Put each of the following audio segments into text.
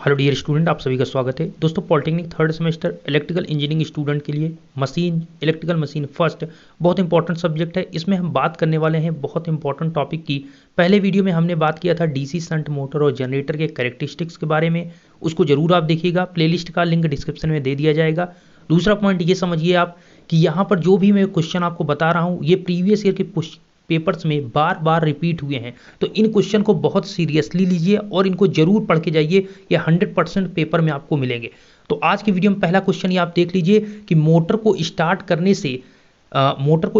Hello dear student, आप सभी का स्वागत है। दोस्तों, polytechnic third semester electrical engineering student के लिए इलेक्ट्रिकल मशीन फर्स्ट बहुत इंपॉर्टेंट सब्जेक्ट है। इसमें हम बात करने वाले हैं बहुत इंपॉर्टेंट टॉपिक की। पहले वीडियो में हमने बात किया था डीसी शंट मोटर और जनरेटर के कैरेक्टरिस्टिक्स के बारे में, उसको जरूर आप देखिएगा। प्लेलिस्ट का लिंक डिस्क्रिप्शन में दे दिया जाएगा। दूसरा पॉइंट ये समझिए आप कि यहाँ पर जो भी मैं क्वेश्चन आपको बता रहा हूँ ये प्रीवियस ईयर के पेपर्स में बार बार रिपीट हुए हैं, तो इन क्वेश्चन को बहुत सीरियसली लीजिए और इनको जरूर पढ़ के जाइए। ये 100% पेपर में आपको मिलेंगे। तो आज की वीडियो में पहला क्वेश्चन ये आप देख लीजिए कि मोटर को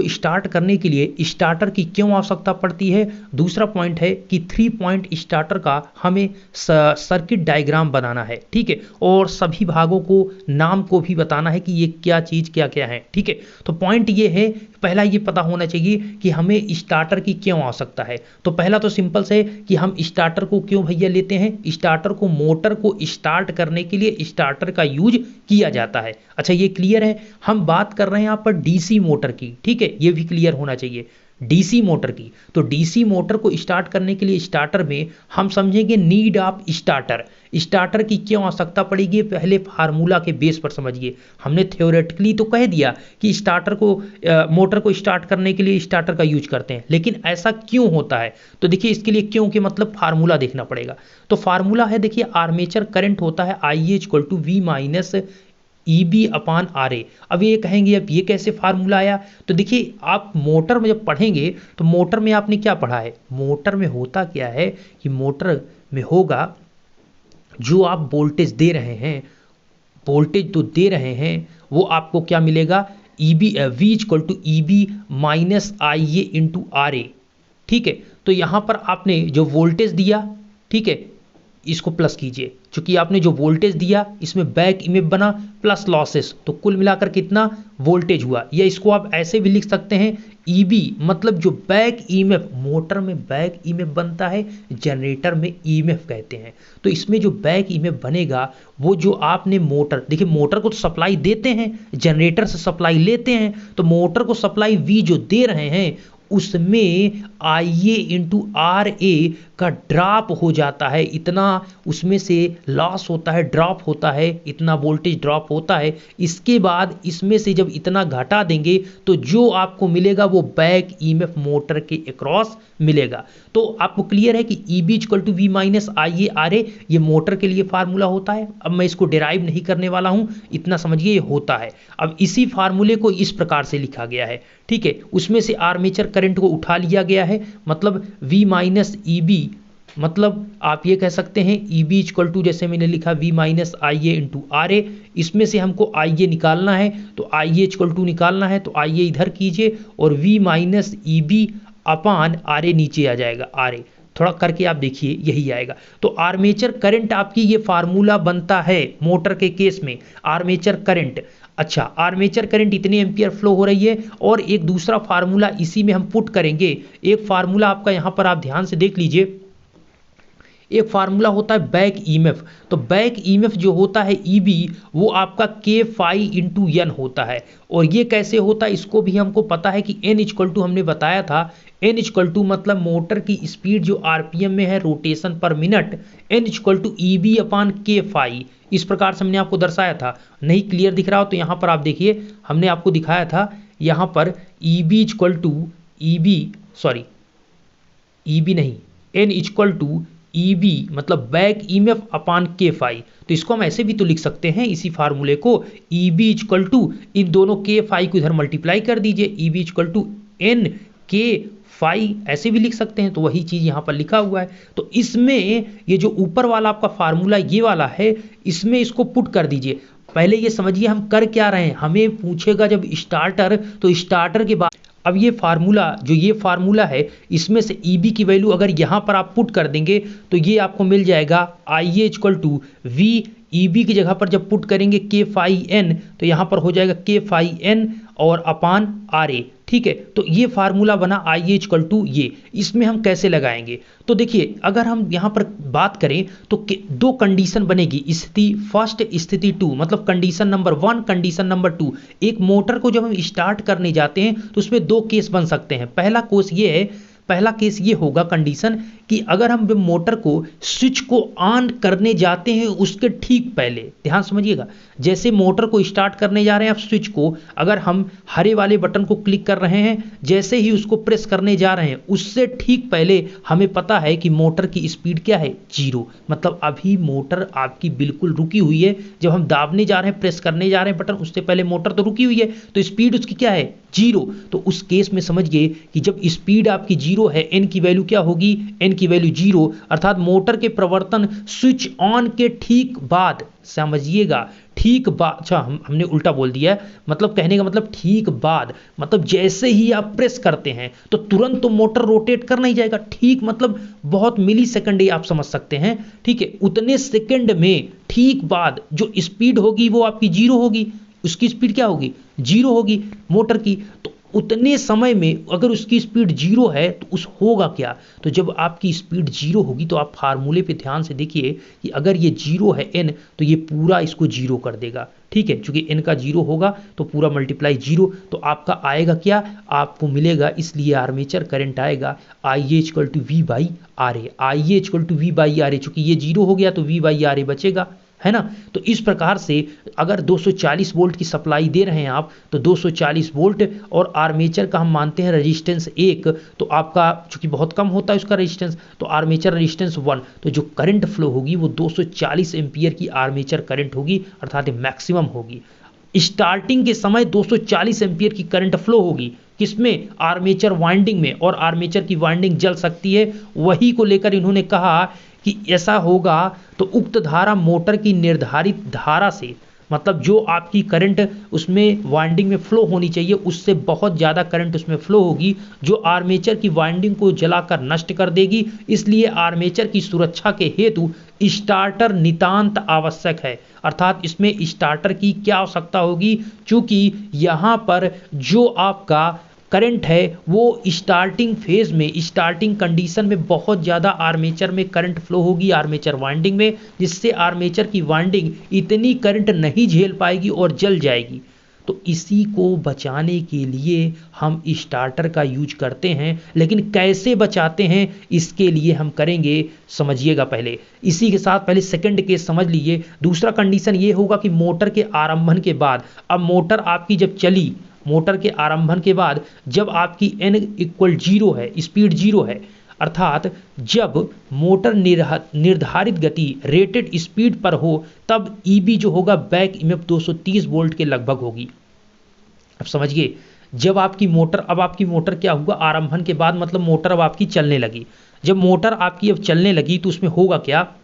स्टार्ट करने के लिए स्टार्टर की क्यों आवश्यकता पड़ती है। दूसरा पॉइंट है कि 3 पॉइंट स्टार्टर का हमें सर्किट डायग्राम बनाना है, ठीक है, और सभी भागों को नाम को भी बताना है कि ये क्या चीज़ क्या क्या है, ठीक है। तो पॉइंट ये है, पहला ये पता होना चाहिए कि हमें स्टार्टर की क्यों आवश्यकता है। तो पहला तो सिंपल से कि हम स्टार्टर को क्यों भैया लेते हैं। स्टार्टर को मोटर को स्टार्ट करने के लिए स्टार्टर का यूज किया जाता है। अच्छा, ये क्लियर है। हम बात कर रहे हैं यहाँ पर डीसी मोटर की, ठीक है, ये भी क्लियर होना चाहिए। डीसी मोटर की, तो डीसी मोटर को स्टार्ट करने के लिए स्टार्टर में हम समझेंगे नीड ऑफ स्टार्टर। स्टार्टर की क्यों आवश्यकता पड़ेगी, पहले फार्मूला के बेस पर समझिए। हमने थ्योरेटिकली तो कह दिया कि स्टार्टर को मोटर को स्टार्ट करने के लिए स्टार्टर का यूज करते हैं, लेकिन ऐसा क्यों होता है। तो देखिए, इसके लिए क्यों के मतलब फार्मूला देखना पड़ेगा। तो फार्मूला है, देखिए, आर्मेचर करंट होता है IA = V माइनस EB अपान RA। अब ये कहेंगे अब ये कैसे फार्मूला आया। तो देखिए, आप मोटर में जब पढ़ेंगे तो मोटर में आपने क्या पढ़ा है। मोटर में होता क्या है कि मोटर में होगा जो आप वोल्टेज दे रहे हैं, वोल्टेज तो दे रहे हैं, वो आपको क्या मिलेगा, V = EB minus IA × RA, ठीक है। तो यहाँ पर आपने जो वोल्टेज दिया, ठीक है, इसको प्लस कीजिए, क्योंकि आपने जो वोल्टेज दिया इसमें बैक ईएमएफ बना प्लस लॉसेस, तो कुल मिलाकर कितना वोल्टेज हुआ। या इसको आप ऐसे भी लिख सकते हैं, EB मतलब जो बैक ईएमएफ, मोटर में बैक ईएमएफ बनता है, जनरेटर में ईएमएफ कहते हैं। तो इसमें जो बैक ईएमएफ बनेगा वो जो आपने मोटर, देखिए मोटर को तो सप्लाई देते हैं, जनरेटर से सप्लाई लेते हैं, तो मोटर को सप्लाई V जो दे रहे हैं उसमें IA × RA का ड्रॉप हो जाता है, इतना उसमें से लॉस होता है, ड्रॉप होता है, इतना वोल्टेज ड्रॉप होता है। इसके बाद इसमें से जब इतना घटा देंगे तो जो आपको मिलेगा वो बैक ईएमएफ मोटर के अक्रॉस मिलेगा। तो आपको क्लियर है कि EB = V minus IA RA ये मोटर के लिए फार्मूला होता है। अब मैं इसको डिराइव नहीं करने वाला हूं, इतना समझिए ये होता है। अब इसी फार्मूले को इस प्रकार से लिखा गया है, ठीक है। उसमें से आर्मेचर करंट को उठा लिया गया है, मतलब V माइनस EB, मतलब आप ये कह सकते हैं EB = जैसे मैंने लिखा V माइनस IA × RA। इसमें से हमको IA निकालना है, तो IA = निकालना है, तो IA इधर कीजिए और V माइनस EB अपान RA नीचे आ जाएगा, RA थोड़ा करके आप देखिए यही आएगा। तो आर्मेचर करंट आपकी ये फार्मूला बनता है मोटर के केस में, आर्मेचर करंट। अच्छा, आर्मेचर करंट इतने एम्पियर फ्लो हो रही है, और एक दूसरा फार्मूला इसी में हम पुट करेंगे। एक फार्मूला आपका यहाँ पर आप ध्यान से देख लीजिए, एक फार्मूला होता है बैक ईएमएफ। तो बैक ईएमएफ जो होता है EB वो आपका K phi × N होता है। और ये कैसे होता है इसको भी हमको पता है कि N = हमने बताया था, N = मतलब मोटर की स्पीड जो RPM में है, rotation per minute, N = EB अपान K phi। इस प्रकार से हमने आपको दर्शाया था। नहीं क्लियर दिख रहा हो तो यहाँ पर आप देखिए, हमने आपको दिखाया था यहाँ पर EB नहीं, N = EB मतलब बैक ईएमएफ अपान K phi। तो इसको हम ऐसे भी तो लिख सकते हैं, इसी फार्मूले को, EB = इन दोनों K phi को इधर मल्टीप्लाई कर दीजिए, EB = N K phi, ऐसे भी लिख सकते हैं। तो वही चीज़ यहाँ पर लिखा हुआ है। तो इसमें ये जो ऊपर वाला आपका फार्मूला ये वाला है, इसमें इसको पुट कर दीजिए। पहले ये समझिए हम कर क्या रहे हैं, हमें पूछेगा जब स्टार्टर, तो स्टार्टर के बाद अब ये फार्मूला है, इसमें से EB की वैल्यू अगर यहाँ पर आप पुट कर देंगे तो ये आपको मिल जाएगा IA = V, EB की जगह पर जब पुट करेंगे K phi N, तो यहाँ पर हो जाएगा K phi N और अपान RA, ठीक है। तो ये फार्मूला बना IA = ये। इसमें हम कैसे लगाएंगे, तो देखिए अगर हम यहाँ पर बात करें तो दो कंडीशन बनेगी, स्थिति फर्स्ट, स्थिति 2, मतलब कंडीशन नंबर 1, कंडीशन नंबर 2। एक मोटर को जब हम स्टार्ट करने जाते हैं तो उसमें दो केस बन सकते हैं। पहला पहला केस ये होगा कंडीशन कि अगर हम मोटर को स्विच को ऑन करने जाते हैं उसके ठीक पहले, ध्यान समझिएगा, जैसे मोटर को स्टार्ट करने जा रहे हैं आप स्विच को, अगर हम हरे वाले बटन को क्लिक कर रहे हैं, जैसे ही उसको प्रेस करने जा रहे हैं उससे ठीक पहले हमें पता है कि मोटर की स्पीड क्या है, 0। मतलब अभी मोटर आपकी बिल्कुल रुकी हुई है। जब हम दाबने जा रहे हैं, प्रेस करने जा रहे हैं बटन, उससे पहले मोटर तो रुकी हुई है, तो स्पीड उसकी क्या है, 0। तो उस केस में समझिए कि जब स्पीड आपकी 0 है, एन की वैल्यू क्या होगी, एन की वैल्यू 0, अर्थात मोटर के प्रवर्तन स्विच ऑन के ठीक बाद, समझिएगा ठीक बाद, अच्छा हमने उल्टा बोल दिया है, मतलब कहने का मतलब ठीक बाद, मतलब जैसे ही आप प्रेस करते हैं तो तुरंत तो मोटर रोटेट कर नहीं जाएगा, ठीक मतलब बहुत मिली सेकंड ही आप समझ सकते हैं, ठीक है, उतने सेकंड में ठीक बाद जो स्पीड होगी वो आपकी 0 होगी, उसकी स्पीड क्या होगी, 0 होगी मोटर की। तो उतने समय में अगर उसकी स्पीड 0 है तो उस होगा क्या, तो जब आपकी स्पीड 0 होगी तो आप फार्मूले पे ध्यान से देखिए कि अगर ये 0 है n, तो ये पूरा इसको 0 कर देगा, ठीक है, चूंकि n का 0 होगा तो पूरा मल्टीप्लाई 0, तो आपका आएगा क्या, आपको मिलेगा, इसलिए आर्मेचर करंट आएगा IA=V/RA, IA=V/RA, चूंकि ये 0 हो गया तो V/RA बचेगा, है ना। तो इस प्रकार से अगर 240 वोल्ट की सप्लाई दे रहे हैं आप, तो 240 वोल्ट और आर्मेचर का हम मानते हैं रेजिस्टेंस 1, तो आपका चूंकि बहुत कम होता है उसका रेजिस्टेंस, तो आर्मेचर रेजिस्टेंस 1, तो जो करंट फ्लो होगी वो 240 एम्पियर की आर्मेचर करंट होगी, अर्थात मैक्सिमम होगी। स्टार्टिंग के समय 240 एम्पियर की करंट फ्लो होगी, किसमें, आर्मेचर वाइंडिंग में, और आर्मेचर की वाइंडिंग जल सकती है, वही को लेकर इन्होंने कहा कि ऐसा होगा तो उक्त धारा मोटर की निर्धारित धारा से, मतलब जो आपकी करंट उसमें वाइंडिंग में फ्लो होनी चाहिए उससे बहुत ज़्यादा करंट उसमें फ्लो होगी, जो आर्मेचर की वाइंडिंग को जलाकर नष्ट कर देगी। इसलिए आर्मेचर की सुरक्षा के हेतु स्टार्टर नितांत आवश्यक है, अर्थात इसमें स्टार्टर की क्या आवश्यकता होगी, चूंकि यहाँ पर जो आपका करंट है वो स्टार्टिंग फेज में, स्टार्टिंग कंडीशन में बहुत ज़्यादा आर्मेचर में करंट फ्लो होगी, आर्मेचर वाइंडिंग में, जिससे आर्मेचर की वाइंडिंग इतनी करंट नहीं झेल पाएगी और जल जाएगी। तो इसी को बचाने के लिए हम स्टार्टर का यूज करते हैं, लेकिन कैसे बचाते हैं इसके लिए हम करेंगे, समझिएगा पहले। इसी के साथ पहले सेकंड केस समझ लीजिए। दूसरा कंडीशन ये होगा कि मोटर के आरंभन के बाद, अब मोटर आपकी जब चली, मोटर के आरंभन के बाद जब आपकी n=0 है, स्पीड 0 है, अर्थात जब मोटर निर्धारित गति रेटेड स्पीड पर हो, तब EB जो होगा बैक ईएमएफ 230 वोल्ट के लगभग होगी। अब समझिए, जब आपकी मोटर, अब आपकी मोटर क्या हुआ, आरंभन के बाद मतलब मोटर अब आपकी चलने लगी, जब मोटर आपकी अब चलने लगी तो उसमें होगा क्या,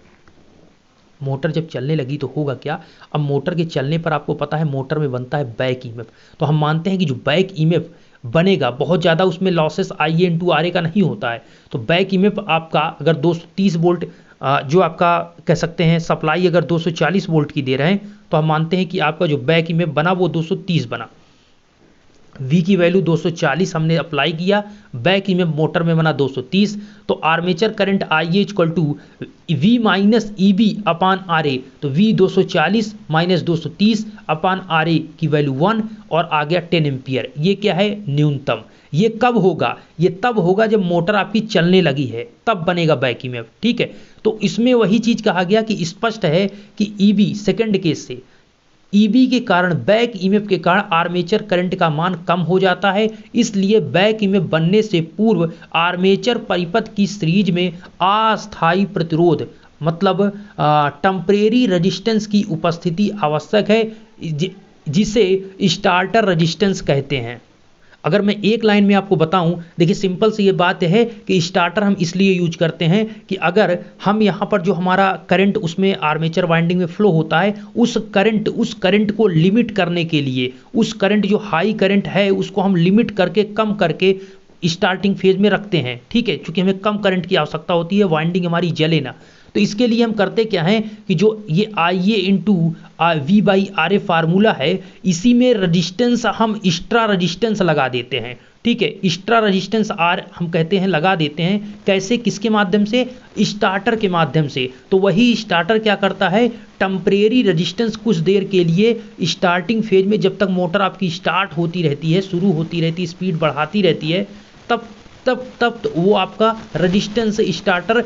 मोटर जब चलने लगी तो होगा क्या, अब मोटर के चलने पर आपको पता है मोटर में बनता है बैक ईएमएफ, तो हम मानते हैं कि जो बैक ईएमएफ बनेगा बहुत ज़्यादा, उसमें लॉसेस IA×RA का नहीं होता है, तो बैक ईएमएफ आपका अगर 230 वोल्ट जो आपका कह सकते हैं सप्लाई अगर 240 वोल्ट की दे रहे हैं, तो हम मानते हैं कि आपका जो बैक ईएमएफ बना वो 230 बना, V की वैल्यू 240 हमने अप्लाई किया, बैक ईएमएफ मोटर में बना 230, तो आर्मेचर करंट IA=V-EB/RA, तो V 240 - 230/RA की वैल्यू 1 और आ गया 10 एम्पियर। ये क्या है, न्यूनतम। ये कब होगा, ये तब होगा जब मोटर आपकी चलने लगी है, तब बनेगा बैक ईएमएफ, ठीक है। तो इसमें वही चीज कहा गया कि स्पष्ट है कि EB सेकंड केस से EB के कारण, बैक ईएमएफ के कारण आर्मेचर करंट का मान कम हो जाता है, इसलिए बैक ईएमएफ बनने से पूर्व आर्मेचर परिपथ की सीरीज में अस्थायी प्रतिरोध, मतलब टेम्परेरी रेजिस्टेंस की उपस्थिति आवश्यक है, जिसे स्टार्टर रेजिस्टेंस कहते हैं। अगर मैं एक लाइन में आपको बताऊं, देखिए सिंपल सी ये बात है कि स्टार्टर हम इसलिए यूज करते हैं कि अगर हम यहाँ पर जो हमारा करंट उसमें आर्मेचर वाइंडिंग में फ्लो होता है, उस करंट को लिमिट करने के लिए, उस करंट जो हाई करंट है उसको हम लिमिट करके, कम करके स्टार्टिंग फेज में रखते हैं, ठीक है, क्योंकि हमें कम करंट की आवश्यकता होती है, वाइंडिंग हमारी जले ना। तो इसके लिए हम करते क्या हैं कि जो ये IA×V/RA फार्मूला है, इसी में रेजिस्टेंस हम एक्स्ट्रा रेजिस्टेंस लगा देते हैं, ठीक है, एक्स्ट्रा रेजिस्टेंस R हम कहते हैं, लगा देते हैं। कैसे, किसके माध्यम से, स्टार्टर के माध्यम से। तो वही स्टार्टर क्या करता है, टेम्परेरी रेजिस्टेंस कुछ देर के लिए स्टार्टिंग फेज में, जब तक मोटर आपकी स्टार्ट होती रहती है, शुरू होती रहती है, स्पीड बढ़ाती रहती है, तब तब तब तो वो आपका रजिस्टेंस स्टार्टर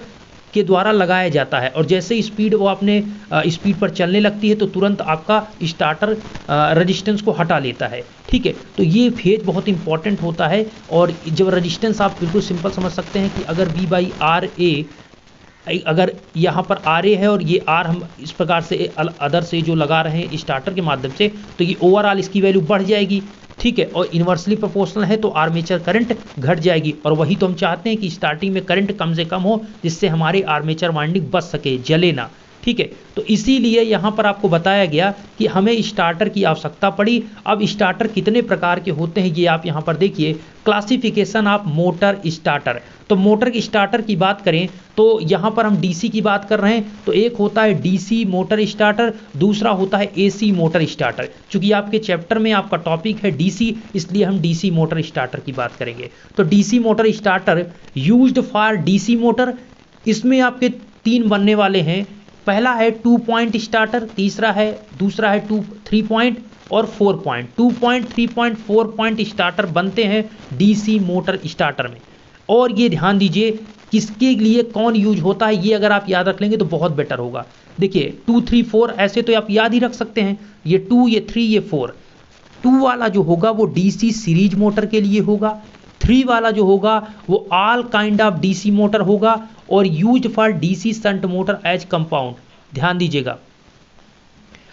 के द्वारा लगाया जाता है, और जैसे स्पीड वो अपने स्पीड पर चलने लगती है तो तुरंत आपका स्टार्टर रजिस्टेंस को हटा लेता है। ठीक है, तो ये फेज बहुत इंपॉर्टेंट होता है। और जब रजिस्टेंस आप बिल्कुल सिंपल समझ सकते हैं कि अगर V बाई आर ए, अगर यहाँ पर आर ए है और ये आर हम इस प्रकार से अदर से जो लगा रहे हैं स्टार्टर के माध्यम से, तो ये ओवरऑल इसकी वैल्यू बढ़ जाएगी। ठीक है, और इन्वर्सली प्रोपोर्शनल है तो आर्मेचर करंट घट जाएगी, और वही तो हम चाहते हैं कि स्टार्टिंग में करंट कम से कम हो, जिससे हमारे आर्मेचर वाइंडिंग बच सके, जले ना। ठीक है, तो इसीलिए यहाँ पर आपको बताया गया कि हमें स्टार्टर की आवश्यकता पड़ी। अब स्टार्टर कितने प्रकार के होते हैं ये आप यहाँ पर देखिए, क्लासिफिकेशन ऑफ मोटर स्टार्टर। तो मोटर की स्टार्टर की बात करें तो यहाँ पर हम डीसी की बात कर रहे हैं, तो एक होता है डीसी मोटर स्टार्टर, दूसरा होता है एसी मोटर स्टार्टर। चूंकि आपके चैप्टर में आपका टॉपिक है डीसी, इसलिए हम डीसी मोटर स्टार्टर की बात करेंगे। तो DC motor starter used for DC motor, इसमें आपके 3 बनने वाले हैं। पहला है 2 पॉइंट स्टार्टर, दूसरा है 3 पॉइंट और 4 point. 2 point, 3 point, 4 point starter बनते हैं डीसी मोटर स्टार्टर में। और ये ध्यान दीजिए किसके लिए कौन यूज होता है, ये अगर आप याद रख लेंगे तो बहुत बेटर होगा। देखिए 2, 3, 4 ऐसे तो आप याद ही रख सकते हैं, ये 2, ये 3, ये 4। 2 वाला जो होगा वो डीसी सीरीज मोटर के लिए होगा, 3 वाला जो होगा वो all kind of DC motor होगा, और use for DC shunt motor as compound. ध्यान दीजिएगा,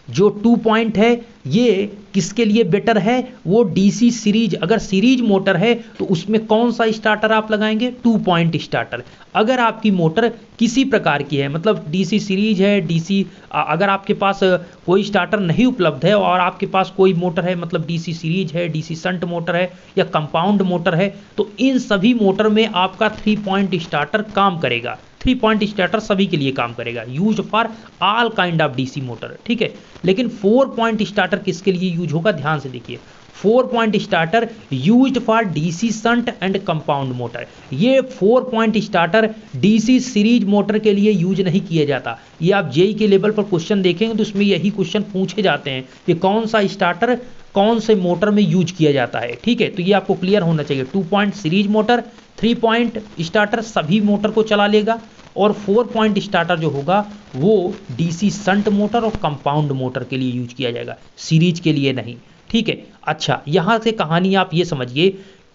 जो 2 पॉइंट है ये किसके लिए बेटर है, वो डीसी सीरीज। अगर सीरीज मोटर है तो उसमें कौन सा स्टार्टर आप लगाएंगे, 2 पॉइंट स्टार्टर। अगर आपकी मोटर किसी प्रकार की है, मतलब डीसी सीरीज है, डीसी, अगर आपके पास कोई स्टार्टर नहीं उपलब्ध है और आपके पास कोई मोटर है, मतलब डीसी सीरीज है, डीसी शंट मोटर है या कंपाउंड मोटर है, तो इन सभी मोटर में आपका 3 पॉइंट स्टार्टर काम करेगा। 3 पॉइंट स्टार्टर सभी के लिए काम करेगा, use for all kind of DC motor. ठीक है, लेकिन 4 पॉइंट स्टार्टर किसके लिए यूज होगा, ध्यान से देखिए। 4 point starter used for DC shunt and compound motor. ये 4 point starter DC series motor के लिए यूज नहीं किया जाता। ये आप जेई के लेवल पर क्वेश्चन देखेंगे तो उसमें यही क्वेश्चन पूछे जाते हैं कि कौन सा स्टार्टर कौन से मोटर में यूज किया जाता है। ठीक है, तो ये आपको क्लियर होना चाहिए। 2 point series motor, 3 point starter सभी मोटर को चला लेगा, और 4 पॉइंट स्टार्टर जो होगा वो डीसी शंट मोटर और कंपाउंड मोटर के लिए यूज किया जाएगा, सीरीज के लिए नहीं। ठीक है, अच्छा यहाँ से कहानी आप ये समझिए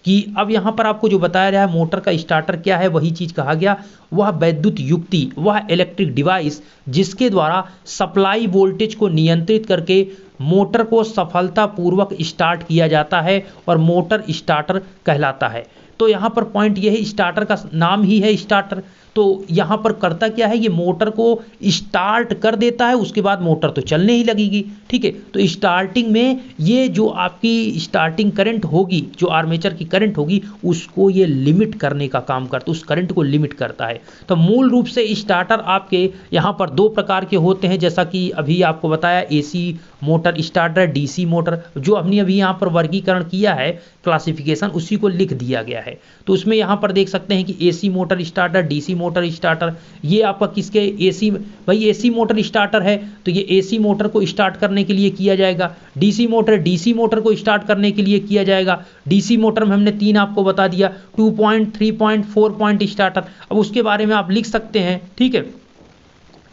कि अब यहाँ पर आपको जो बताया गया है मोटर का स्टार्टर क्या है, वही चीज कहा गया, वह वैद्युत युक्ति, वह इलेक्ट्रिक डिवाइस जिसके द्वारा सप्लाई वोल्टेज को नियंत्रित करके मोटर को सफलतापूर्वक स्टार्ट किया जाता है और मोटर स्टार्टर कहलाता है। तो यहाँ पर पॉइंट यह है, स्टार्टर का नाम ही है स्टार्टर। तो यहाँ पर करता क्या है, ये मोटर को स्टार्ट कर देता है, उसके बाद मोटर तो चलने ही लगेगी। ठीक है, तो स्टार्टिंग में ये जो आपकी स्टार्टिंग करंट होगी, जो आर्मेचर की करंट होगी, उसको ये लिमिट करने का काम करता है, उस करंट को लिमिट करता है। तो मूल रूप से स्टार्टर आपके यहाँ पर 2 प्रकार के होते हैं, जैसा कि अभी आपको बताया, AC motor starter, DC motor. जो हमने अभी यहाँ पर वर्गीकरण किया है, क्लासिफिकेशन, उसी को लिख दिया गया है। तो उसमें यहाँ पर देख सकते हैं कि AC motor starter, DC motor starter, ये आपका किसके, एसी, भाई एसी मोटर स्टार्टर है तो ये एसी मोटर को स्टार्ट करने के लिए किया जाएगा। डीसी मोटर डीसी मोटर को स्टार्ट करने के लिए किया जाएगा। डीसी मोटर में हमने 3 आपको बता दिया, 2 पॉइंट, 3 पॉइंट, 4 पॉइंट स्टार्टर। अब उसके बारे में आप लिख सकते हैं, ठीक है,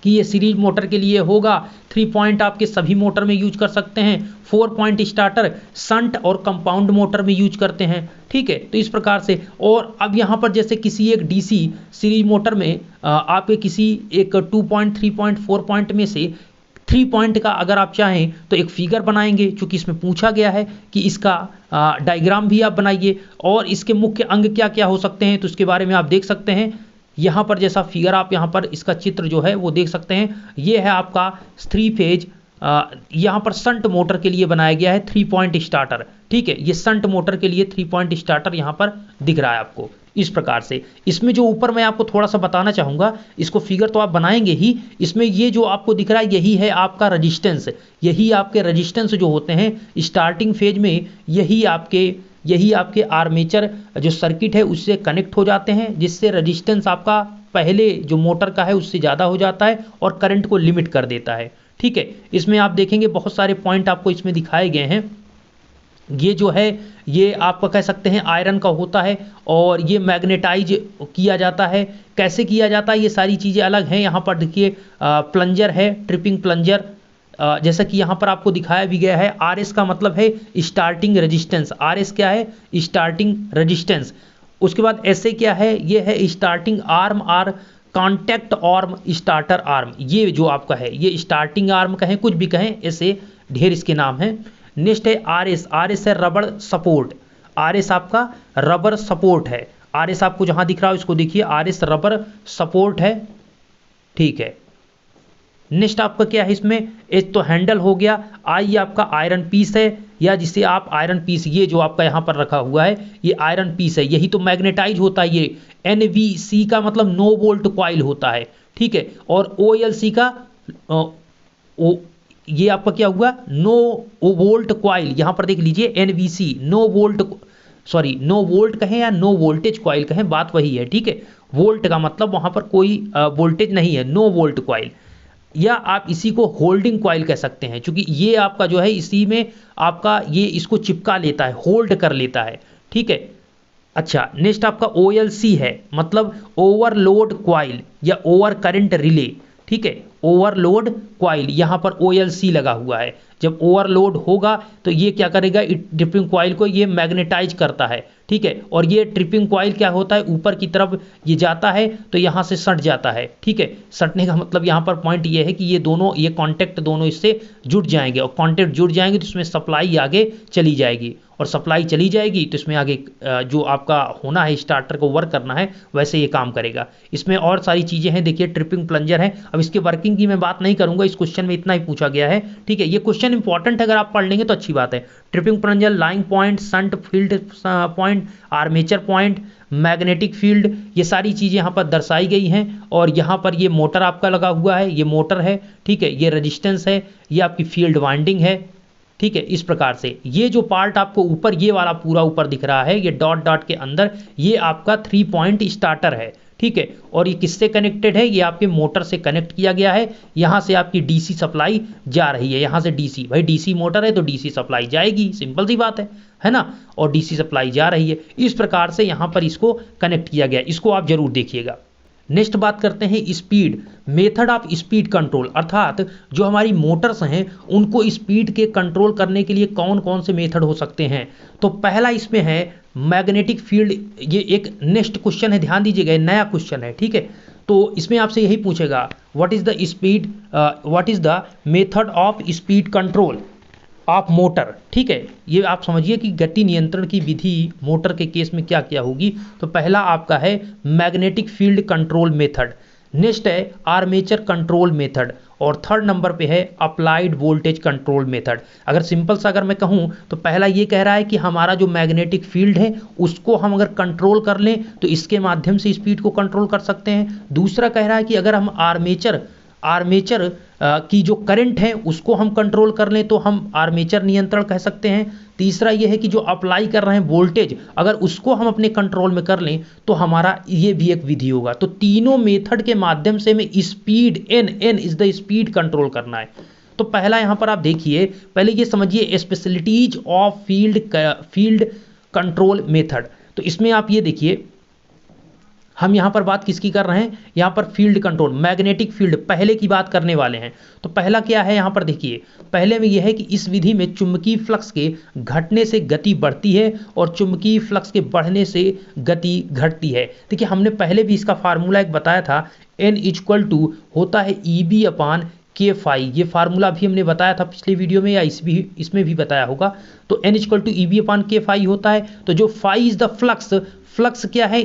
कि ये सीरीज मोटर के लिए होगा, 3 पॉइंट आपके सभी मोटर में यूज कर सकते हैं, 4 पॉइंट स्टार्टर शंट और कंपाउंड मोटर में यूज करते हैं। ठीक है, तो इस प्रकार से। और अब यहाँ पर जैसे किसी एक डीसी सीरीज मोटर में आपके किसी एक 2 पॉइंट, 3 पॉइंट, 4 पॉइंट में से 3 पॉइंट का अगर आप चाहें तो एक फिगर बनाएंगे, चूंकि इसमें पूछा गया है कि इसका डायग्राम भी आप बनाइए और इसके मुख्य अंग क्या क्या हो सकते हैं, तो उसके बारे में आप देख सकते हैं। यहाँ पर जैसा फिगर आप यहाँ पर इसका चित्र जो है वो देख सकते हैं, ये है आपका 3 फेज, यहाँ पर शंट मोटर के लिए बनाया गया है 3 पॉइंट स्टार्टर। ठीक है, ये शंट मोटर के लिए 3 पॉइंट स्टार्टर यहाँ पर दिख रहा है आपको इस प्रकार से। इसमें जो ऊपर मैं आपको थोड़ा सा बताना चाहूँगा, इसको फिगर तो आप बनाएंगे ही, इसमें ये जो आपको दिख रहा है यही है आपका रजिस्टेंस। यही आपके रजिस्टेंस जो होते हैं स्टार्टिंग फेज में, यही आपके आर्मेचर जो सर्किट है उससे कनेक्ट हो जाते हैं, जिससे रजिस्टेंस आपका पहले जो मोटर का है उससे ज़्यादा हो जाता है और करंट को लिमिट कर देता है। ठीक है, इसमें आप देखेंगे बहुत सारे पॉइंट आपको इसमें दिखाए गए हैं। ये जो है ये आपका कह सकते हैं आयरन का होता है और ये मैग्नेटाइज किया जाता है। कैसे किया जाता है ये सारी चीज़ें अलग हैं। यहाँ पर देखिए प्लंजर है, ट्रिपिंग प्लंजर, जैसा कि यहाँ पर आपको दिखाया भी गया है। आर एस का मतलब है स्टार्टिंग रेजिस्टेंस। आर एस क्या है? Starting resistance. उसके बाद एस ए क्या है? ये है starting arm or contact arm, starter arm. ये जो आपका है ये स्टार्टिंग आर्म कहें, कुछ भी कहें, ऐसे ढेर इसके नाम हैं। नेक्स्ट है आर एस। आर एस है रबड़ सपोर्ट। आर एस आपका रबर सपोर्ट है। आर एस आपको जहां दिख रहा हो इसको देखिए, आर एस रबर सपोर्ट है, ठीक है। नेक्स्ट आपका क्या है इसमें? एक तो हैंडल हो गया। आई आपका आयरन पीस है, या जिसे आप आयरन पीस, ये जो आपका यहाँ पर रखा हुआ है ये आयरन पीस है, यही तो मैग्नेटाइज होता है। ये एनवीसी का मतलब नो वोल्ट क्वाइल होता है, ठीक है। और ओएलसी का ये आपका क्या हुआ? No volt coil. यहाँ पर देख लीजिए NVC no volt, sorry no volt कहें या नो वोल्टेज क्वाइल कहें, बात वही है, ठीक है। वोल्ट का मतलब वहां पर कोई वोल्टेज नहीं है, नो वोल्ट क्वाइल। या आप इसी को होल्डिंग क्वाइल कह सकते हैं, क्योंकि ये आपका जो है इसी में आपका ये इसको चिपका लेता है, होल्ड कर लेता है, ठीक है। अच्छा, नेक्स्ट आपका OLC है, मतलब ओवरलोड क्वाइल या ओवर करंट रिले, ठीक है। ओवरलोड क्वाइल, यहां पर OLC लगा हुआ है। जब ओवरलोड होगा तो ये क्या करेगा? ट्रिपिंग क्वाइल को ये मैग्नेटाइज करता है, ठीक है। और ये ट्रिपिंग क्वाइल क्या होता है? ऊपर की तरफ ये जाता है तो यहां से सट जाता है, ठीक है। सटने का मतलब यहां पर पॉइंट ये है कि ये दोनों, ये कॉन्टेक्ट दोनों इससे जुड़ जाएंगे, और कॉन्टेक्ट जुड़ जाएंगे तो इसमें सप्लाई आगे चली जाएगी, और सप्लाई चली जाएगी तो इसमें आगे जो आपका होना है, स्टार्टर को वर्क करना है, वैसे ये काम करेगा। इसमें और सारी चीज़ें हैं, देखिए ट्रिपिंग प्लंजर है। अब इसके वर्किंग की मैं बात नहीं करूंगा, इस क्वेश्चन में इतना ही पूछा गया है, ठीक है। ये क्वेश्चन इंपॉर्टेंट है, अगर आप पढ़ लेंगे तो अच्छी बात है। Tripping plunger, lying point, shunt field point, armature point, magnetic field, ये सारी चीज़ें यहाँ पर दर्शाई गई हैं। और यहाँ पर ये मोटर आपका लगा हुआ है, ये मोटर है, ठीक है। ये रेजिस्टेंस है, ये आपकी फील्ड वाइंडिंग है, ठीक है। इस प्रकार से ये जो पार्ट आपको ऊपर, ये वाला पूरा ऊपर दिख रहा है, ये डॉट डॉट के अंदर, ये आपका 3 पॉइंट स्टार्टर है, ठीक है। और ये किससे कनेक्टेड है? ये आपके मोटर से कनेक्ट किया गया है। यहां से आपकी डीसी सप्लाई जा रही है, यहां से डीसी, भाई डीसी मोटर है तो डीसी सप्लाई जाएगी, सिंपल सी बात है ना। और डीसी सप्लाई जा रही है, इस प्रकार से यहां पर इसको कनेक्ट किया गया, इसको आप जरूर देखिएगा। नेक्स्ट बात करते हैं speed, method of speed control, अर्थात जो हमारी मोटर्स हैं उनको स्पीड के कंट्रोल करने के लिए कौन कौन से मेथड हो सकते हैं। तो पहला इसमें है मैग्नेटिक फील्ड। ये एक नेक्स्ट क्वेश्चन है, ध्यान दीजिएगा, नया क्वेश्चन है, ठीक है। तो इसमें आपसे यही पूछेगा, what is the speed, what is the method of speed control of motor, ठीक है। ये आप समझिए कि गति नियंत्रण की विधि मोटर के केस में क्या क्या होगी। तो पहला आपका है magnetic field control method, next है आर्मेचर कंट्रोल मेथड, और थर्ड नंबर पे है अप्लाइड वोल्टेज कंट्रोल मेथड। अगर सिंपल सा अगर मैं कहूँ तो पहला ये कह रहा है कि हमारा जो मैग्नेटिक फील्ड है उसको हम अगर कंट्रोल कर लें तो इसके माध्यम से स्पीड को कंट्रोल कर सकते हैं। दूसरा कह रहा है कि अगर हम आर्मेचर की जो करंट है उसको हम कंट्रोल कर लें तो हम आर्मेचर नियंत्रण कह सकते हैं। तीसरा यह है कि जो अप्लाई कर रहे हैं वोल्टेज, अगर उसको हम अपने कंट्रोल में कर लें तो हमारा ये भी एक विधि होगा। तो तीनों मेथड के माध्यम से हमें speed, N is the speed control करना है। तो पहला यहां पर आप देखिए, पहले ये समझिए specialities of field control method. तो इसमें आप ये देखिए, हम यहां पर बात किसकी कर रहे हैं? यहां पर फील्ड कंट्रोल, मैग्नेटिक फील्ड पहले की बात करने वाले हैं। तो पहला क्या है यहां पर देखिए, पहले में यह है कि इस विधि में चुंबकीय फ्लक्स के घटने से गति बढ़ती है और चुंबकीय फ्लक्स के बढ़ने से गति घटती है। देखिए हमने पहले भी इसका फार्मूला एक बताया था, N होता है EB अपान K फाई। ये फार्मूला भी हमने बताया था पिछले वीडियो में, या इसमें भी बताया होगा। तो N EB अपान K फाई होता है। तो जो phi is the flux, flux क्या है?